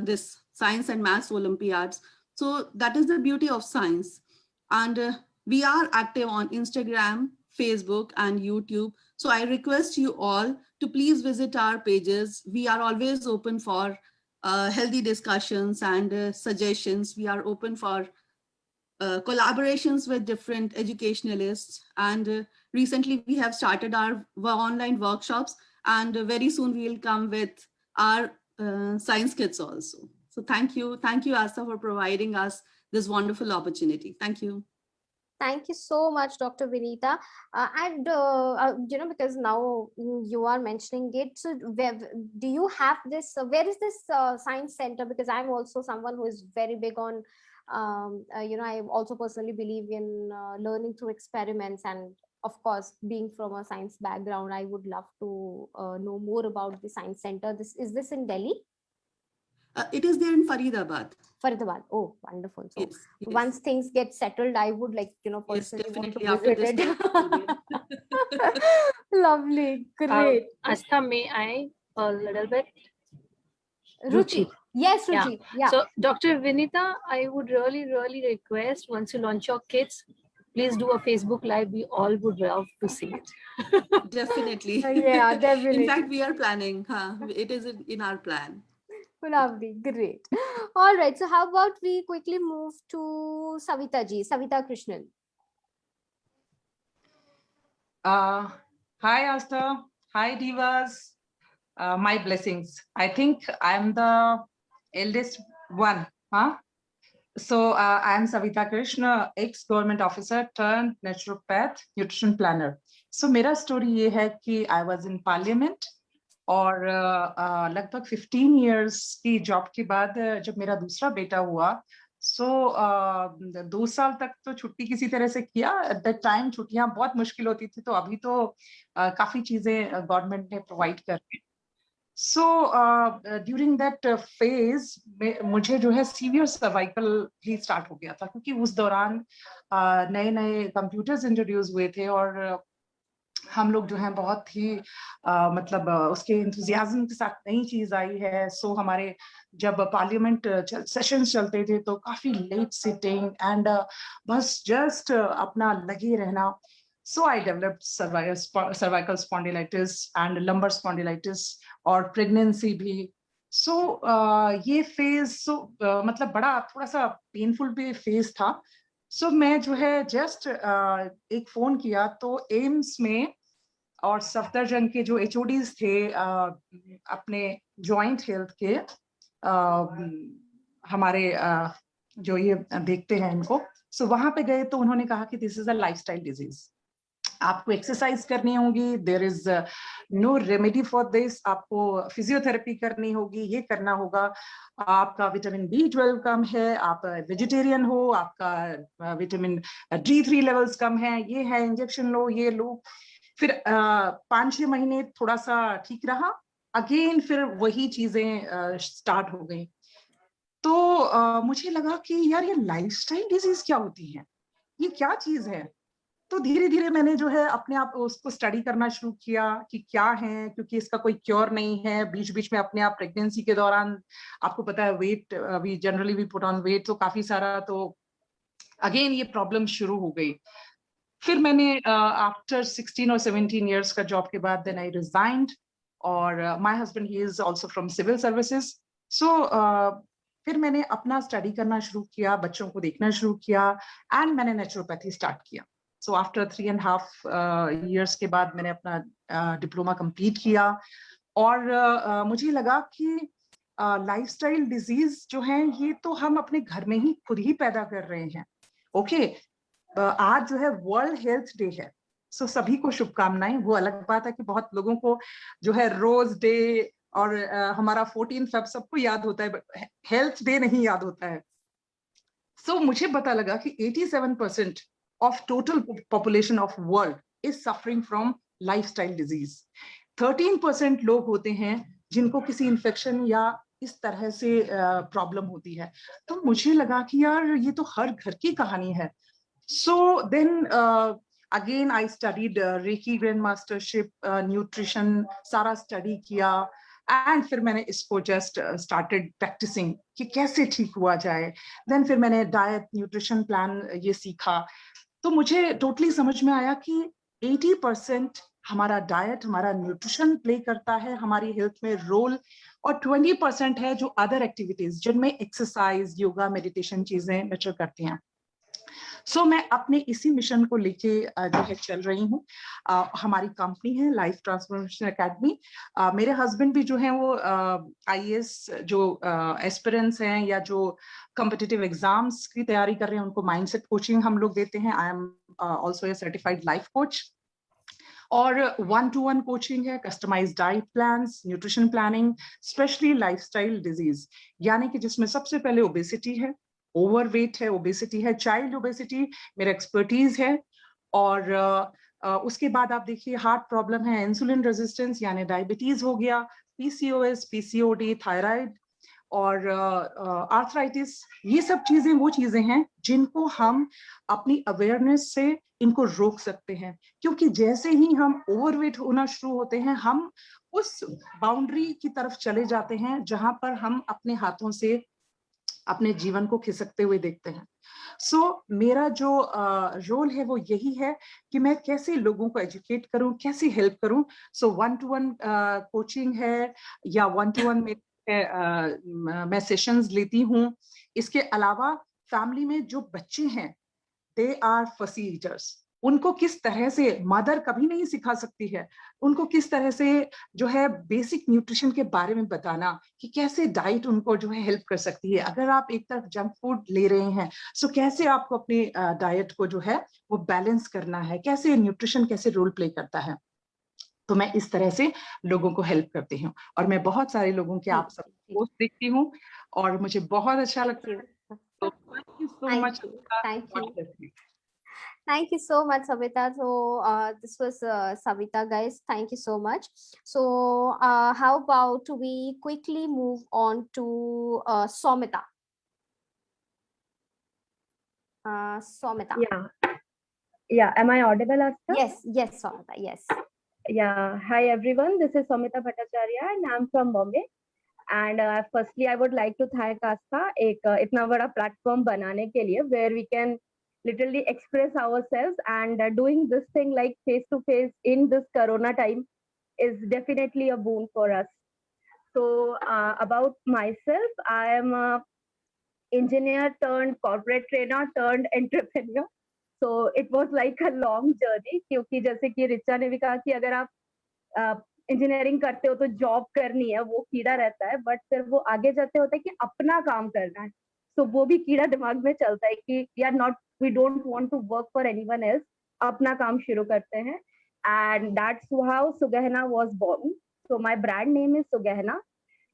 this science and maths Olympiads. So that is the beauty of science. And we are active on Instagram, Facebook, and YouTube. So I request you all to please visit our pages. We are always open for healthy discussions and suggestions. We are open for collaborations with different educationalists. And recently we have started our online workshops, and very soon we'll come with our science kits also. So thank you, Asta, for providing us this wonderful opportunity. Thank you. Thank you so much, Dr. Vinita. Because now you are mentioning it, so do you have this, where is this science center? Because I'm also someone who is very big on, I also personally believe in learning through experiments. And of course, being from a science background, I would love to know more about the science center. Is this in Delhi? It is there in Faridabad. Faridabad. Oh, wonderful. So yes. Once things get settled, I would personally definitely want to visit it. Lovely, great. Astha, may I a little bit? Ruchi. Yes, Yeah. Ruchi. Yeah. So, Dr. Vinita, I would really request once you launch your kits, please do a Facebook Live. We all would love to see it. Definitely. Yeah, definitely. In fact, we are planning. It is in our plan. Lovely, great. All right. So, how about we quickly move to Savita ji, Savita Krishnan. Hi, Astha. Hi, Divas. My blessings. I think I'm the eldest one. So I'm Savita Krishna, ex-government officer turned naturopath, nutrition planner. So मेरा story ये है कि I was in parliament और लगभग 15 years की job के बाद जब मेरा दूसरा बेटा हुआ, so 2 साल तक तो छुट्टी किसी तरह से किया. At that time छुट्टियां बहुत मुश्किल होती थी, तो अभी तो काफी चीजें गवर्नमेंट ने प्रोवाइड कर दी. So during that phase मुझे जो है severe cervical भी start हो गया था, क्योंकि उस दौरान नए नए कंप्यूटर्स इंट्रोड्यूस हुए थे और हम लोग जो हैं बहुत ही मतलब उसके इंथुजियाज्म के साथ नई चीज आई है. सो हमारे जब पार्लियामेंट सेशंस चलते थे तो काफी लेट सिटिंग एंड बस जस्ट अपना लगे रहना. So I developed cervical spondylitis and lumbar spondylitis और pregnancy भी. So ये phase मतलब बड़ा थोड़ा सा painful भी phase था. So मैं जो है just एक phone किया तो एम्स में और सफदरजंग के जो HODs थे अपने joint health के हमारे जो ये देखते हैं इनको, so वहां पे गए तो उन्होंने कहा कि this is a lifestyle disease. आपको एक्सरसाइज करनी होगी, there is no remedy for this, आपको फिजियोथेरेपी करनी होगी, ये करना होगा, आपका विटामिन B12 कम है, आप वेजिटेरियन हो, आपका विटामिन D3 लेवल्स कम है, ये है, इंजेक्शन लो, ये लो. फिर 5-6 महीने थोड़ा सा ठीक रहा, अगेन फिर वही चीजें स्टार्ट हो गई. तो मुझे लगा कि यार ये लाइफस्टाइल डिजीज क्या होती है, ये क्या चीज है. तो धीरे धीरे मैंने जो है अपने आप उसको स्टडी करना शुरू किया कि क्या है, क्योंकि इसका कोई क्योर नहीं है. बीच बीच में अपने आप प्रेगनेंसी के दौरान आपको पता है weight we generally we put on weight, तो काफी सारा, तो अगेन ये प्रॉब्लम शुरू हो गई. फिर मैंने आफ्टर 16 और 17 years का जॉब के बाद देन आई रिजाइंड, और my husband he is also from civil services. So फिर मैंने अपना स्टडी करना शुरू किया, बच्चों को देखना शुरू किया, एंड मैंने नेचुरोपैथी स्टार्ट किया. सो आफ्टर 3.5 years के बाद मैंने अपना डिप्लोमा कंप्लीट किया, और मुझे लगा कि लाइफस्टाइल डिजीज जो है ये तो हम अपने घर में ही खुद ही पैदा कर रहे हैं. ओके, आज जो है वर्ल्ड हेल्थ डे है, सो सभी को शुभकामनाएं. वो अलग बात है कि बहुत लोगों को जो है रोज डे और हमारा 14 Feb सबको याद होता है, बट हेल्थ डे नहीं याद होता है. सो मुझे पता लगा कि 87% of total population of world is suffering from lifestyle disease. 13% लोग होते हैं जिनको किसी इन्फेक्शन या इस तरह से प्रॉब्लम होती है. तो मुझे लगा कि यार ये तो हर घर की कहानी है. So then again I studied Reiki Grand Mastership, nutrition, सारा स्टडी किया, एंड फिर मैंने इसको जस्ट स्टार्टेड प्रैक्टिसिंग कि कैसे ठीक हुआ जाए. देन फिर मैंने डाइट, न्यूट्रिशन प्लान ये सीखा. तो मुझे टोटली समझ में आया कि 80% हमारा डाइट, हमारा न्यूट्रिशन प्ले करता है हमारी हेल्थ में रोल, और 20% है जो अदर एक्टिविटीज जिनमें एक्सरसाइज, योगा, मेडिटेशन चीजें नर्चर करती हैं. सो मैं अपने इसी मिशन को लेके जो है चल रही हूँ. हमारी कंपनी है लाइफ ट्रांसफॉर्मेशन एकेडमी. मेरे हस्बैंड भी जो हैं वो IAS जो एस्पिरेंट्स हैं या जो कॉम्पिटिटिव एग्जाम्स की तैयारी कर रहे हैं, उनको माइंडसेट कोचिंग हम लोग देते हैं. I am also a certified life coach, और 1-to-1 कोचिंग है, customised diet plans, nutrition planning, specially lifestyle disease, यानी कि जिसमें सबसे पहले ओबेसिटी है, ओवरवेट है, ओबेसिटी है, चाइल्ड ओबेसिटी मेरा एक्सपर्टीज है, और उसके बाद आप देखिए हार्ट प्रॉब्लम है, इंसुलिन रेजिस्टेंस यानी डायबिटीज हो गया, PCOS, PCOD, थायराइड, और आर्थराइटिस, ये सब चीजें वो चीजें हैं जिनको हम अपनी अवेयरनेस से इनको रोक सकते हैं। क्योंकि जैसे ही हम ओवरवेट होना शुरू होते हैं, हम उस बाउंड्री की तरफ चले जाते हैं जहां पर हम अपने हाथों से अपने जीवन को खिसकते हुए देखते हैं। सो मेरा जो रोल है वो यही है कि मैं कैसे लोगों को एजुकेट करूं, कैसे हेल्प करूं। सो 1-to-1 कोचिंग है या 1-to-1 में मैं सेशंस लेती हूं। इसके अलावा फैमिली में जो बच्चे हैं, दे आर फसी ईटर्स। उनको किस तरह से मदर कभी नहीं सिखा सकती है, उनको किस तरह से जो है बेसिक न्यूट्रिशन के बारे में बताना कि कैसे डाइट उनको जो है हेल्प कर सकती है। अगर आप एक तरफ जंक फूड ले रहे हैं, सो कैसे आपको अपनी डाइट को जो है वो बैलेंस करना है, कैसे न्यूट्रिशन कैसे रोल प्ले करता है। तो मैं इस तरह से लोगों को हेल्प करती हूँ और मैं बहुत सारे लोगों के आप सब पोस्ट देखती हूँ और मुझे बहुत अच्छा लगता है। तो thank you so much. Thank you. Thank you so much, Savita. So this was Savita, guys. Thank you so much. So how about we quickly move on to Somita? Somita. Yeah. Am I audible, Astha? Yes, Somita. Yes. Yeah. Hi, everyone. This is Somita Bhattacharya, and I'm from Bombay. And firstly, I would like to thank Astha एक इतना बड़ा platform बनाने के लिए, where we can literally express ourselves, and doing this thing like face to face in this Corona time is definitely a boon for us. So about myself, I am a engineer turned corporate trainer turned entrepreneur. So it was like a long journey, क्योंकि जैसे कि रिचा ने भी कहा कि अगर आप engineering करते हो तो जॉब करनी है, वो कीड़ा रहता है, बट फिर वो आगे जाते होता है कि अपना काम करना है। तो वो भी कीड़ा दिमाग में चलता है कि यार we don't want to work for anyone else, अपना काम शुरू करते हैं। And that's how Sugahna was born. So my brand name is Sugahna.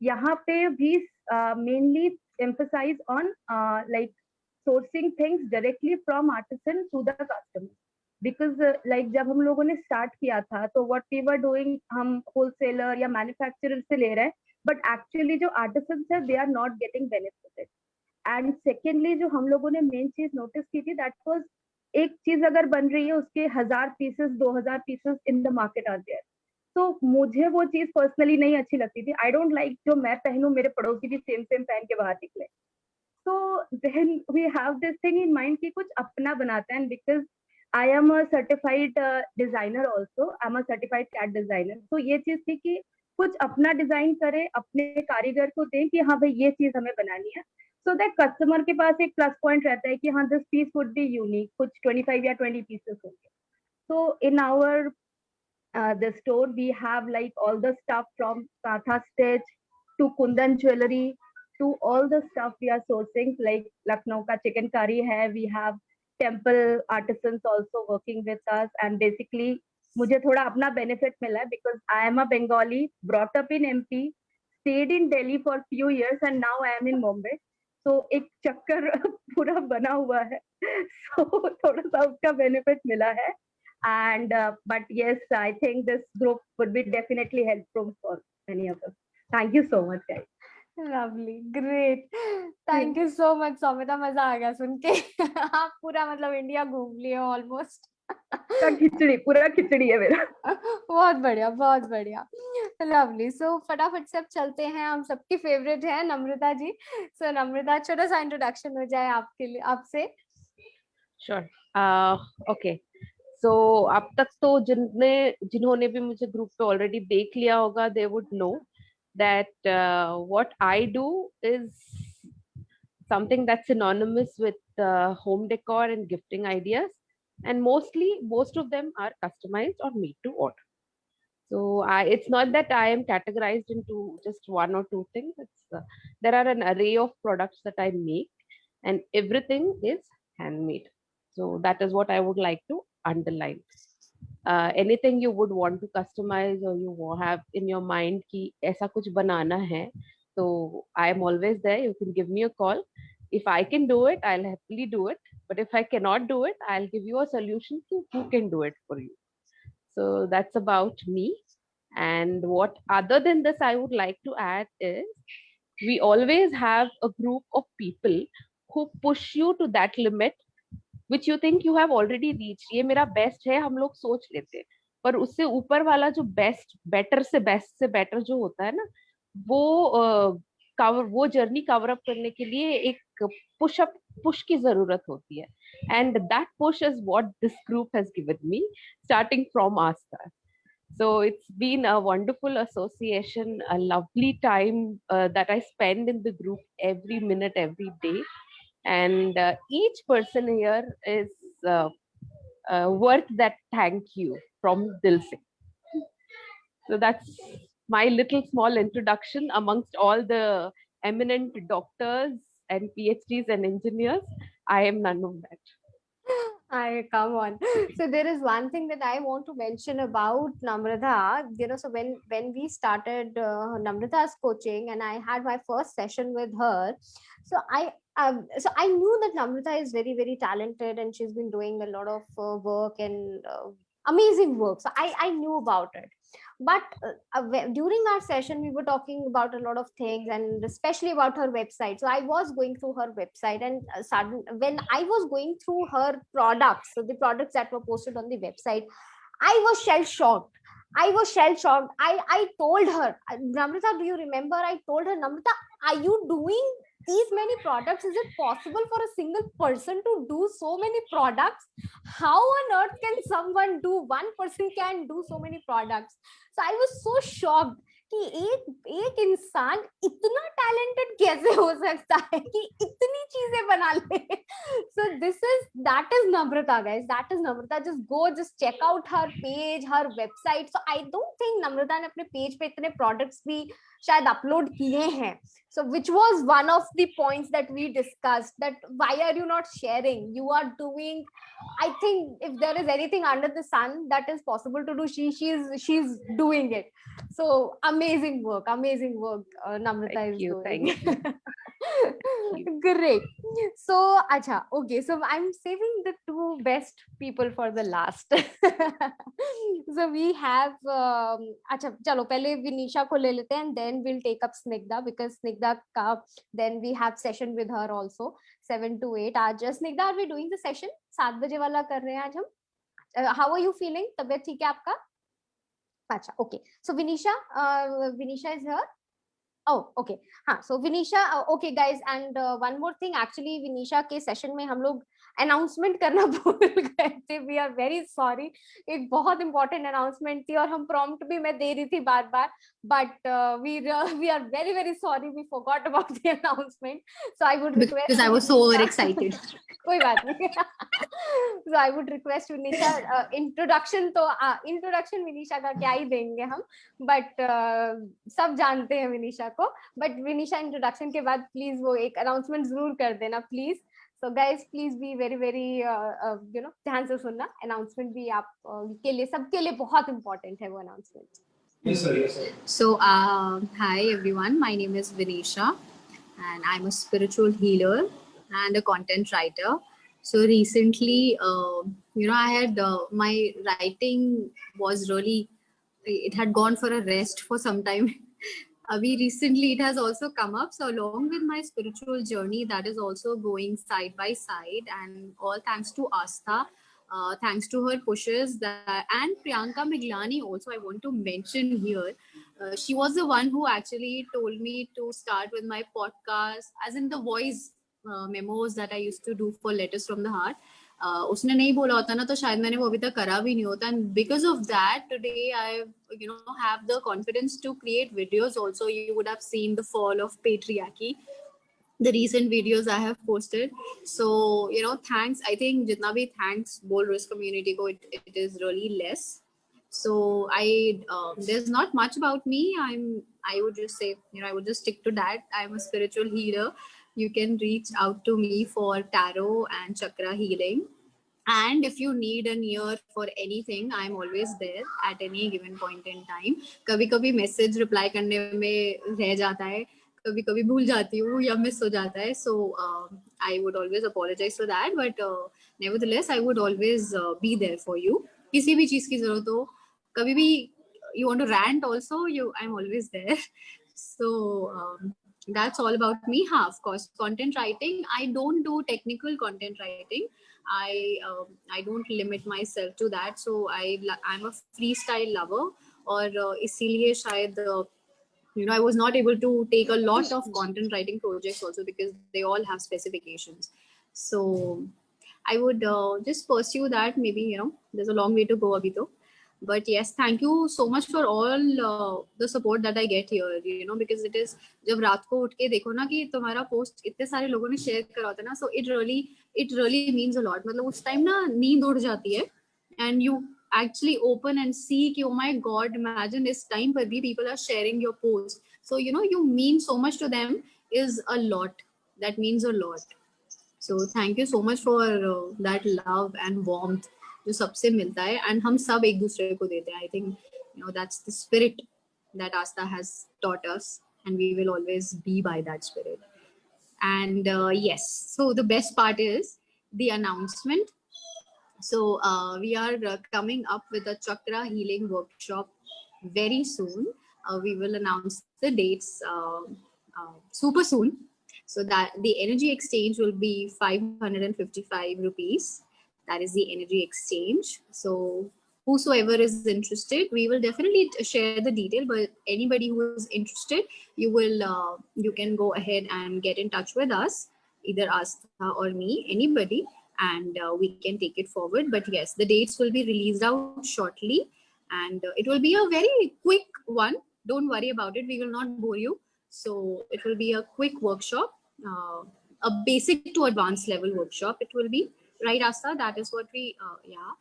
यहाँ पे भी mainly emphasize on like sourcing things directly from artisan to the customer, because like जब हम लोगों ने स्टार्ट किया था तो what we were doing, हम होलसेलर या मैन्युफैक्चरर से ले रहे हैं, बट एक्चुअली जो आर्टिसंस है they are not getting benefited. And secondly जो हम लोगों ने मेन चीज नोटिस की थी, दैट वाज एक चीज अगर बन रही है उसके 1000 pieces 2000 pieces in the market are there. तो मुझे वो चीज पर्सनली नहीं अच्छी लगती थी। आई डोंट लाइक जो मैं पहनूं मेरे पड़ोसी भी सेम पहन के बाहर निकले। So then we have this thing in mind कि कुछ अपना बनाते हैं, because I am a certified designer also. I'm a certified CAD designer. So ये चीज थी कि कुछ अपना डिजाइन करें, अपने कारीगर को दें कि हाँ भाई ये चीज हमें बनानी है, so that कस्टमर के पास एक प्लस पॉइंट रहता है कि हाँ this piece would be unique. कुछ 25 या 20 पीसेस होंगे। So in our the store we have like all the stuff from Katha stitch to Kundan jewelry to all the stuff we are sourcing, like Lucknow ka chicken curry hai, we have temple artisans also working with us, and basically मुझे थोड़ा अपना benefit मिला है because I am a Bengali, brought up in MP, stayed in Delhi for few years and now I am in Mumbai. So एक चक्कर पूरा बना हुआ है, so थोड़ा सा उसका benefit मिला है। And but yes, I think this group would be definitely helpful for many of us. Thank you so much, guys. Lovely, great. Thank you so much, Somita. मजा आ गया सुन के। आप पूरा मतलब इंडिया घूम लिए ऑलमोस्ट। पूरा खिचड़ी है मेरा। बहुत बढ़िया, बहुत बढ़िया। लवली। सो फटाफट से अब चलते हैं, हम सबकी फेवरेट है नम्रता जी। सो नम्रता, छोटा सा इंट्रोडक्शन हो जाए आपके लिए, आपसे। श्योर। ओके, सो अब तक तो जिन्होंने भी मुझे ग्रुप पे ऑलरेडी देख लिया होगा, they would know that what I do is something that's synonymous with home decor and gifting ideas, and most of them are customized or made to order. So it's not that I am categorized into just one or two things. There are an array of products that I make, and everything is handmade. So that is what I would like to underline. Anything you would want to customize or you have in your mind कि ऐसा कुछ बनाना है, so I am always there. You can give me a call. If I can do it, I'll happily do it. But if I cannot do it, I'll give you a solution to who can do it for you. So that's about me. And what other than this I would like to add is we always have a group of people who push you to that limit which you think you have already reached. ये मेरा best है हम लोग सोच लेते हैं, पर उससे ऊपर वाला जो बेस्ट बेस्ट से बेटर जो होता है ना, वो वो जर्नी कवर अप करने के लिए एक पुश की जरूरत होती है. And that push is what this group has given me starting from Aastha. So it's been a wonderful association, a lovely time that I spend in the group every minute, every day. And each person here is worth that thank you from Dil se. So that's my little small introduction amongst all the eminent doctors and PhDs and engineers. I am none of that. Come on. So there is one thing that I want to mention about Namrata. So when we started Namrata's coaching and I had my first session with her, so I knew that Namrata is very, very talented and she's been doing a lot of work and amazing work. So I knew about it. But during our session, we were talking about a lot of things and especially about her website. So I was going through her website and when I was going through her products, so the products that were posted on the website, I was shell-shocked. I told her, Namrata, do you remember? I told her, Namrata, are you doing these many products? Is it possible for a single person to do so many products? How on earth can someone do, one person can do so many products? So I was so shocked कि एक इंसान इतना talented कैसे हो सकता है कि इतनी चीजें बना ले. So that is Namrata, guys. That is Namrata. Just check out her page, her website. So I don't think Namrata ने अपने page पे इतने products भी शायद upload किए हैं. So which was one of the points that we discussed, that why are you not sharing? You are doing, I think if there is anything under the sun that is possible to do, she's doing it. So amazing work, Namrata is doing. Thank you. Great. So acha, okay, so I'm saving the two best people for the last. So we have acha, chalo pehle Vinisha ko le lete hain and then we'll take up Snigdha, because Snigdha ka then we have session with her also 7 to 8. Snigdha, are we doing the session 7 baje wala kar rahe hain aaj hum? How are you feeling? Tabiyat theek hai aapka? Acha, okay. So Vinisha is here. Oh, okay. So Vinisha, okay guys, and one more thing, actually Vinisha के session में हम लोग announcement करना भूल गए थे. We are very sorry. एक बहुत important announcement थी और हम prompt भी मैं दे रही थी बार-बार, but we are very, very sorry. We forgot about the announcement. So I would request, because I was so overexcited. कोई बात नहीं. So I would request Vinisha, introduction Vinisha का क्या ही देंगे हम, but सब जानते हैं Vinisha को, but Vinisha introduction के बाद please वो एक announcement जरूर कर देना please. So guys, please be very, very ध्यान से सुनना. Announcement भी आप के लिए, सबके लिए बहुत important है वो announcement. Yes, sir. Yes, sir. So, hi everyone. My name is Vinisha, and I'm a spiritual healer and a content writer. So recently, I had my writing was really, it had gone for a rest for some time. Recently it has also come up. So along with my spiritual journey, that is also going side by side, and all thanks to Astha. Thanks to her pushes, and Priyanka Miglani also I want to mention here. She was the one who actually told me to start with my podcast, as in the voice memos that I used to do for Letters from the Heart. उसने नहीं बोला होता ना तो शायद मैंने वो अभी तक करा भी नहीं होता. And because of that, today I have the confidence to create videos also. You would have seen the fall of patriarchy, the recent videos I have posted. So, thanks. I think jitna bhi thanks bol risk community ko, it is really less. So there's not much about me. I would just say, I would just stick to that. I'm a spiritual healer. You can reach out to me for tarot and chakra healing. And if you need an ear for anything, I'm always there at any given point in time. कभी-कभी message reply करने में रह जाता है, कभी-कभी भूल जाती हूँ या miss हो जाता है. So I would always apologize for that, but nevertheless I would always be there for you. किसी भी चीज की जरूरत हो, कभी भी you want to rant also, I'm always there. So that's all about me. Of course, content writing. I don't do technical content writing. I don't limit myself to that. So I'm a freestyle lover, और इसीलिए शायद I was not able to take a lot of content writing projects also because they all have specifications. So I would just pursue that. Maybe there's a long way to go, abhi to. But yes, thank you so much for all the support that I get here. Because it is जब रात को उठ के देखो ना कि तुम्हारा post इतने सारे लोगों ने शेयर करा होता है ना, so it really means a lot. मतलब उस टाइम ना नींद उड़ जाती है and you actually open and see कि oh my god, imagine इस टाइम पर भी people are sharing your post. So you mean so much to them is a lot. That means a lot. So thank you so much for that love and warmth जो सबसे मिलता है and हम सब एक दूसरे को देते हैं. I think that's the spirit that Asta has taught us, and we will always be by that spirit. And yes, so the best part is the announcement. So we are coming up with a chakra healing workshop very soon. We will announce the dates super soon. So that the energy exchange will be 555 rupees. That is the energy exchange. So whosoever is interested, we will definitely share the detail. But anybody who is interested, you can go ahead and get in touch with us, either Astha or me, anybody, and we can take it forward. But yes, the dates will be released out shortly, and it will be a very quick one. Don't worry about it. We will not bore you. So it will be a quick workshop, a basic to advanced level workshop. It will be, right, Asta? That is what we, yeah.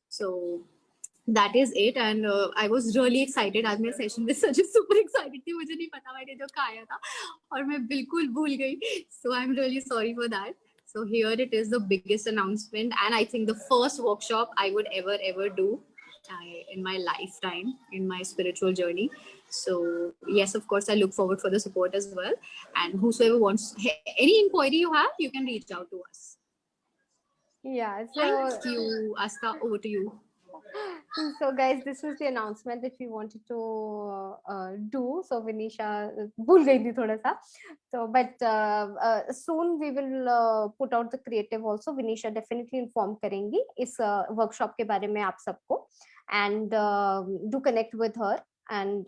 So that is it. And I was really excited. आज मैं session में सच super excited थी. मुझे नहीं पता मैंने जो खाया था और मैं बिल्कुल भूल गई. So I'm really sorry for that. So here it is, the biggest announcement, and I think the first workshop I would ever do in my lifetime, in my spiritual journey. So yes, of course, I look forward for the support as well. And whosoever wants any inquiry you have, you can reach out to us. Yeah. So Thank you, Asta. Over to you. So guys, this was the announcement that we wanted to do. So Vinisha भूल गई थी थोड़ा सा. So but soon we will put out the creative also. Vinisha definitely inform करेंगी इस workshop के बारे में आप सबको, and do connect with her. And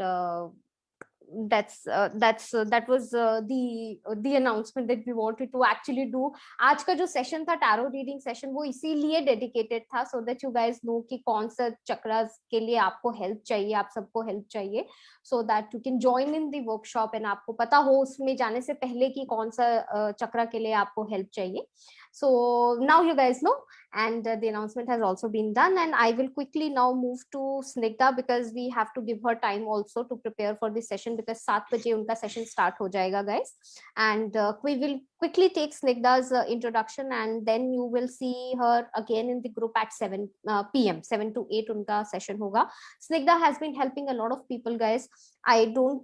that was the announcement that we wanted to actually do. आज का जो session था tarot reading session, वो इसीलिए dedicated था, so that you guys know कि कौन सा chakras के लिए आपको help चाहिए, आप सबको help चाहिए, so that you can join in the workshop and आपको पता हो उसमें जाने से पहले कि कौन सा चक्रा के लिए आपको help चाहिए. So now you guys know, and the announcement has also been done, and I will quickly now move to Snigdha because we have to give her time also to prepare for the session, because 7 बजे उनका session start हो जाएगा guys, and we will quickly take Snigdha's introduction, and then you will see her again in the group at 7 p.m. 7 to 8 उनका session होगा. Snigdha has been helping a lot of people guys. I don't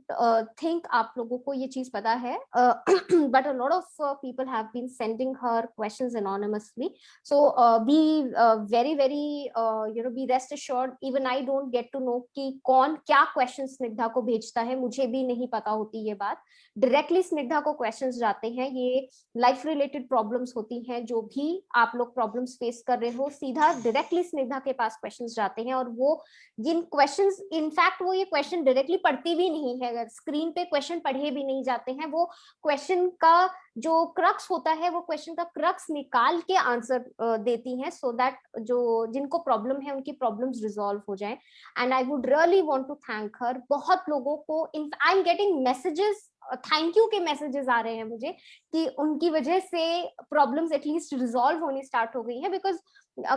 think आप लोगों को ये चीज पता है, but a lot of people have been sending her questions anonymously. So be very be rest assured, even I don't get to know कि कौन क्या questions स्निग्धा को भेजता है, मुझे भी नहीं पता होती ये बात. Directly स्निग्धा को questions जाते हैं, ये life related problems होती हैं, जो भी आप लोग problems face कर रहे हो, सीधा directly स्निग्धा के पास questions जाते हैं. और वो जिन questions, in fact वो ये question directly पढ़ती भी नहीं है, स्क्रीन पे क्वेश्चन पढ़े भी नहीं जाते हैं, वो क्वेश्चन का जो क्रक्स होता है वो क्वेश्चन का क्रक्स निकाल के आंसर देती हैं, सो दैट जो जिनको प्रॉब्लम है उनकी प्रॉब्लम्स रिजॉल्व हो जाएं. And I would really want to thank her. बहुत लोगों को I am getting messages, thank you के मैसेजेस आ रहे हैं मुझे कि उनकी वजह से प्रॉब्लम्स एटलीस्ट रिजॉल्व होनी स्टार्ट हो गई हैं. बिकॉज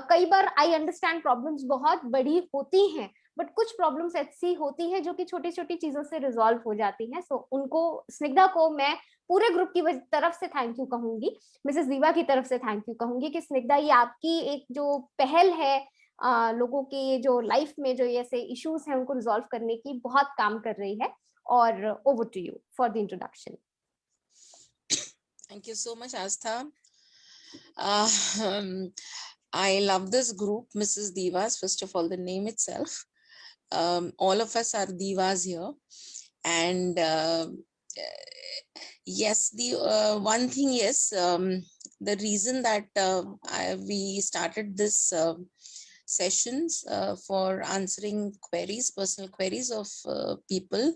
कई बार आई अंडरस्टैंड प्रॉब्लम्स बहुत बड़ी होती हैं, बट कुछ प्रॉब्लम्स ऐसी होती हैं जो कि छोटी छोटी चीजों से रिजॉल्व हो जाती हैं. सो उनको, स्निग्धा को मैं पूरे ग्रुप की तरफ से थैंक यू कहूंगी, मिसेस दीवा की तरफ से थैंक यू कहूंगी कि स्निग्धा ये आपकी एक जो पहल है लोगों की जो लाइफ में जो ऐसे इश्यूज हैं उनको रिजॉल्व करने की, बहुत काम कर रही है. और over to you for the introduction. Thank you so much, Astha. I love this group, Mrs. Divas. First of all, the name itself. All of us are divas here, and Yes, the one thing, yes, the reason that we started this sessions for answering queries, personal queries of people,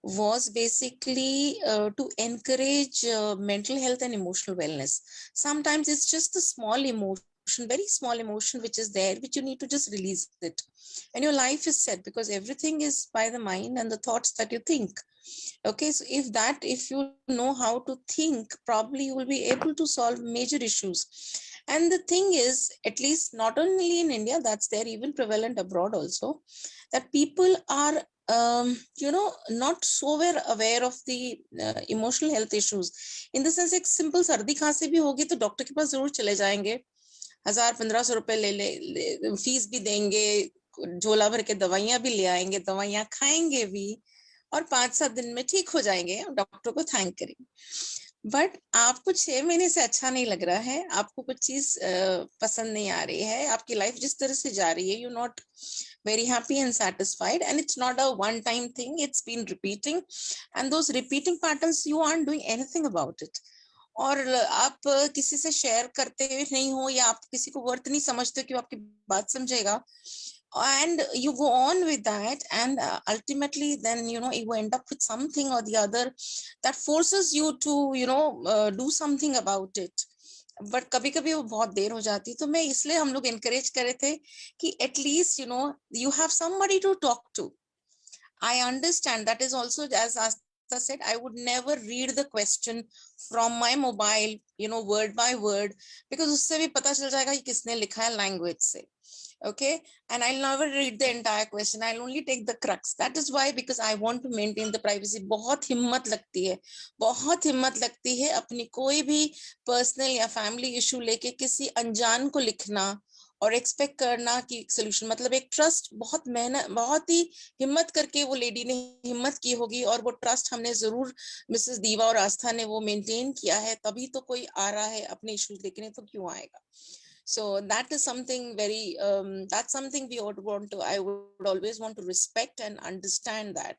was basically to encourage mental health and emotional wellness. Sometimes it's just a small emotion, very small emotion which is there, which you need to just release it. And your life is set, because everything is by the mind and the thoughts that you think. Okay, so if you know how to think, probably you will be able to solve major issues. And the thing is, at least not only in India, that's there, even prevalent abroad also, that people are not so well aware of the emotional health issues. In the sense, एक simple सर्दी खांसी भी होगी तो doctor के पास जरूर चले जाएंगे, 1000-1500 रुपए ले फीस भी देंगे, झोला भर के दवाइयां भी ले आएंगे, दवाइयां खाएंगे भी, और 5-7 दिन में ठीक हो जाएंगे, डॉक्टर को थैंक करेंगे. बट आपको 6 महीने से अच्छा नहीं लग रहा है, आपको कुछ चीज पसंद नहीं आ रही है, आपकी लाइफ जिस तरह से जा रही है, you not very happy and satisfied, and it's not a one time thing, it's been repeating, and those repeating patterns, you aren't doing anything about it. और आप किसी से शेयर करते नहीं हो, या आप किसी को वर्थ नहीं समझते कि वो आपकी बात समझेगा, and you go on with that, and ultimately then you end up with something or the other that forces you to do something about it. But कभी कभी वो बहुत देर हो जाती, तो मैं इसलिए हम लोग एनकरेज करे थे कि at least you have somebody to talk to. I understand that is also, as Asta said, I would never read the question from my mobile, word by word, because उससे भी पता चल जाएगा कि किसने लिखा है language से. Okay, and I'll never read the entire question, I'll only take the crux. That is why, because I want to maintain the privacy. बहुत हिम्मत लगती है अपनी कोई भी पर्सनल या फैमिली इशू लेके किसी अनजान को लिखना और एक्सपेक्ट करना कि सोल्यूशन, मतलब एक ट्रस्ट, बहुत मेहनत, बहुत ही हिम्मत करके वो लेडी ने हिम्मत की होगी, और वो ट्रस्ट हमने जरूर, मिसेस दीवा और आस्था ने वो मेंटेन किया है, तभी तो कोई आ रहा है अपने इश्यूज देखने, तो क्यों आएगा. So that is something very that's something we would want to, I would always want to respect and understand that,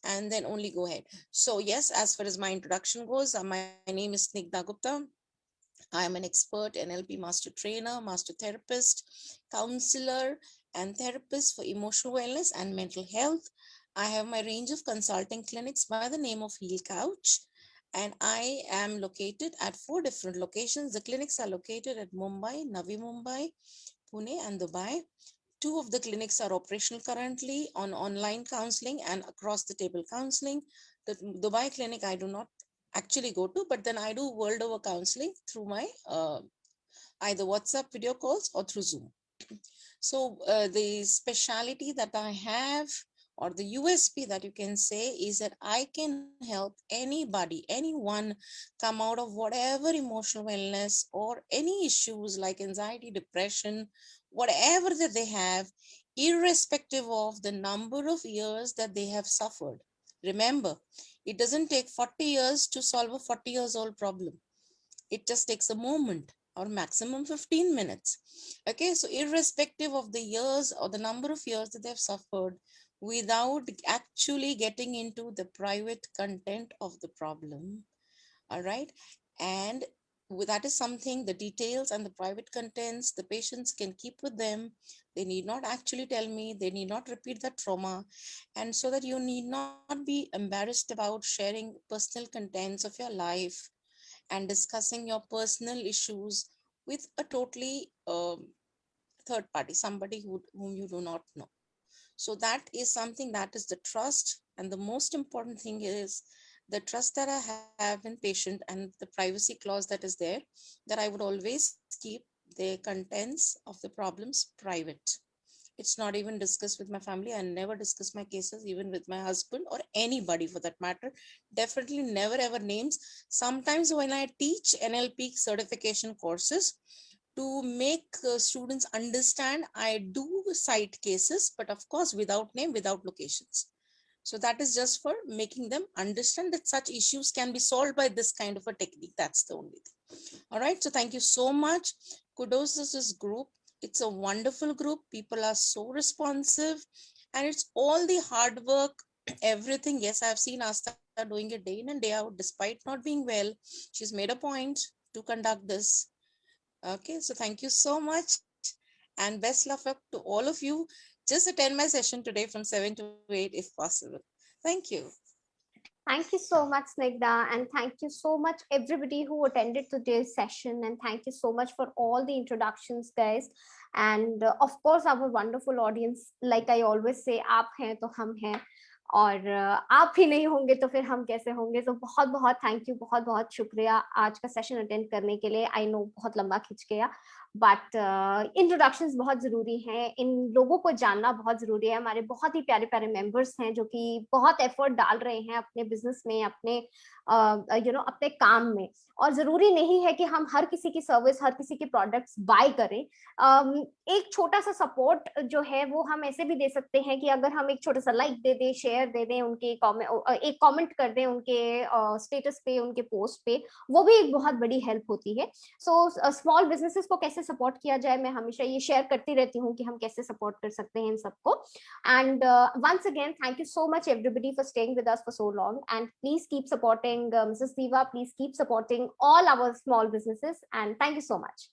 and then only go ahead. So yes, as far as my introduction goes, my name is Snigdha Gupta. I am an expert NLP master trainer, master therapist, counselor, and therapist for emotional wellness and mental health. I have my range of consulting clinics by the name of Heal Couch, and I am located at 4 different locations. The clinics are located at Mumbai, Navi Mumbai, Pune, and Dubai. 2 of the clinics are operational currently on online counseling and across the table counseling. The Dubai clinic I do not actually go to, but then I do world over counseling through my either WhatsApp video calls or through Zoom. So the speciality that I have, or the USP that you can say, is that I can help anybody, anyone, come out of whatever emotional wellness or any issues like anxiety, depression, whatever that they have, irrespective of the number of years that they have suffered. Remember, it doesn't take 40 years to solve a 40 years old problem. It just takes a moment or maximum 15 minutes. Okay, so irrespective of the years or the number of years that they've suffered, without actually getting into the private content of the problem, all right, and that is something, the details and the private contents the patients can keep with them. They need not actually tell me, they need not repeat that trauma, and so that you need not be embarrassed about sharing personal contents of your life and discussing your personal issues with a totally third party, somebody whom you do not know. So that is something, that is the trust. And the most important thing is the trust that I have in patient, and the privacy clause that is there, that I would always keep the contents of the problems private. It's not even discussed with my family. I never discuss my cases, even with my husband or anybody for that matter. Definitely never ever names. Sometimes when I teach NLP certification courses, to make students understand, I do cite cases, but of course, without name, without locations. So that is just for making them understand that such issues can be solved by this kind of a technique. That's the only thing. All right. So thank you so much. Kudos to this group. It's a wonderful group. People are so responsive, and it's all the hard work, everything. Yes, I've seen Asta are doing it day in and day out, despite not being well. She's made a point to conduct this. Okay, so thank you so much and best luck to all of you. Just attend my session today from 7 to 8 if possible. Thank you. Thank you so much, Snigdha, and thank you so much everybody who attended today's session, and thank you so much for all the introductions, guys. And of course, our wonderful audience, like I always say, आप हैं तो हम हैं, और आप ही नहीं होंगे तो फिर हम कैसे होंगे. तो बहुत बहुत थैंक यू, बहुत बहुत शुक्रिया आज का सेशन अटेंड करने के लिए. आई नो बहुत लंबा खिंच गया, बट इंट्रोडक्शंस बहुत जरूरी हैं, इन लोगों को जानना बहुत जरूरी है. हमारे बहुत ही प्यारे प्यारे मेंबर्स हैं जो कि बहुत एफर्ट डाल रहे हैं अपने बिजनेस में, अपने अपने काम में. और जरूरी नहीं है कि हम हर किसी की सर्विस, हर किसी के प्रोडक्ट्स बाय करें. एक छोटा सा सपोर्ट जो है वो हम ऐसे भी दे सकते हैं कि अगर हम एक छोटा सा लाइक दे दें, शेयर दे दें, उनके एक कमेंट कर दें उनके स्टेटस पे, उनके पोस्ट पे, वो भी एक बहुत बड़ी हेल्प होती है. सो स्मॉल बिजनेसेस को कैसे सपोर्ट किया जाए, मैं हमेशा ये शेयर करती रहती हूँ कि हम कैसे सपोर्ट कर सकते हैं इन सबको. And once again thank you so much everybody for staying with us for so long, and please keep supporting Mrs. Diva, please keep supporting all our small businesses, and thank you so much.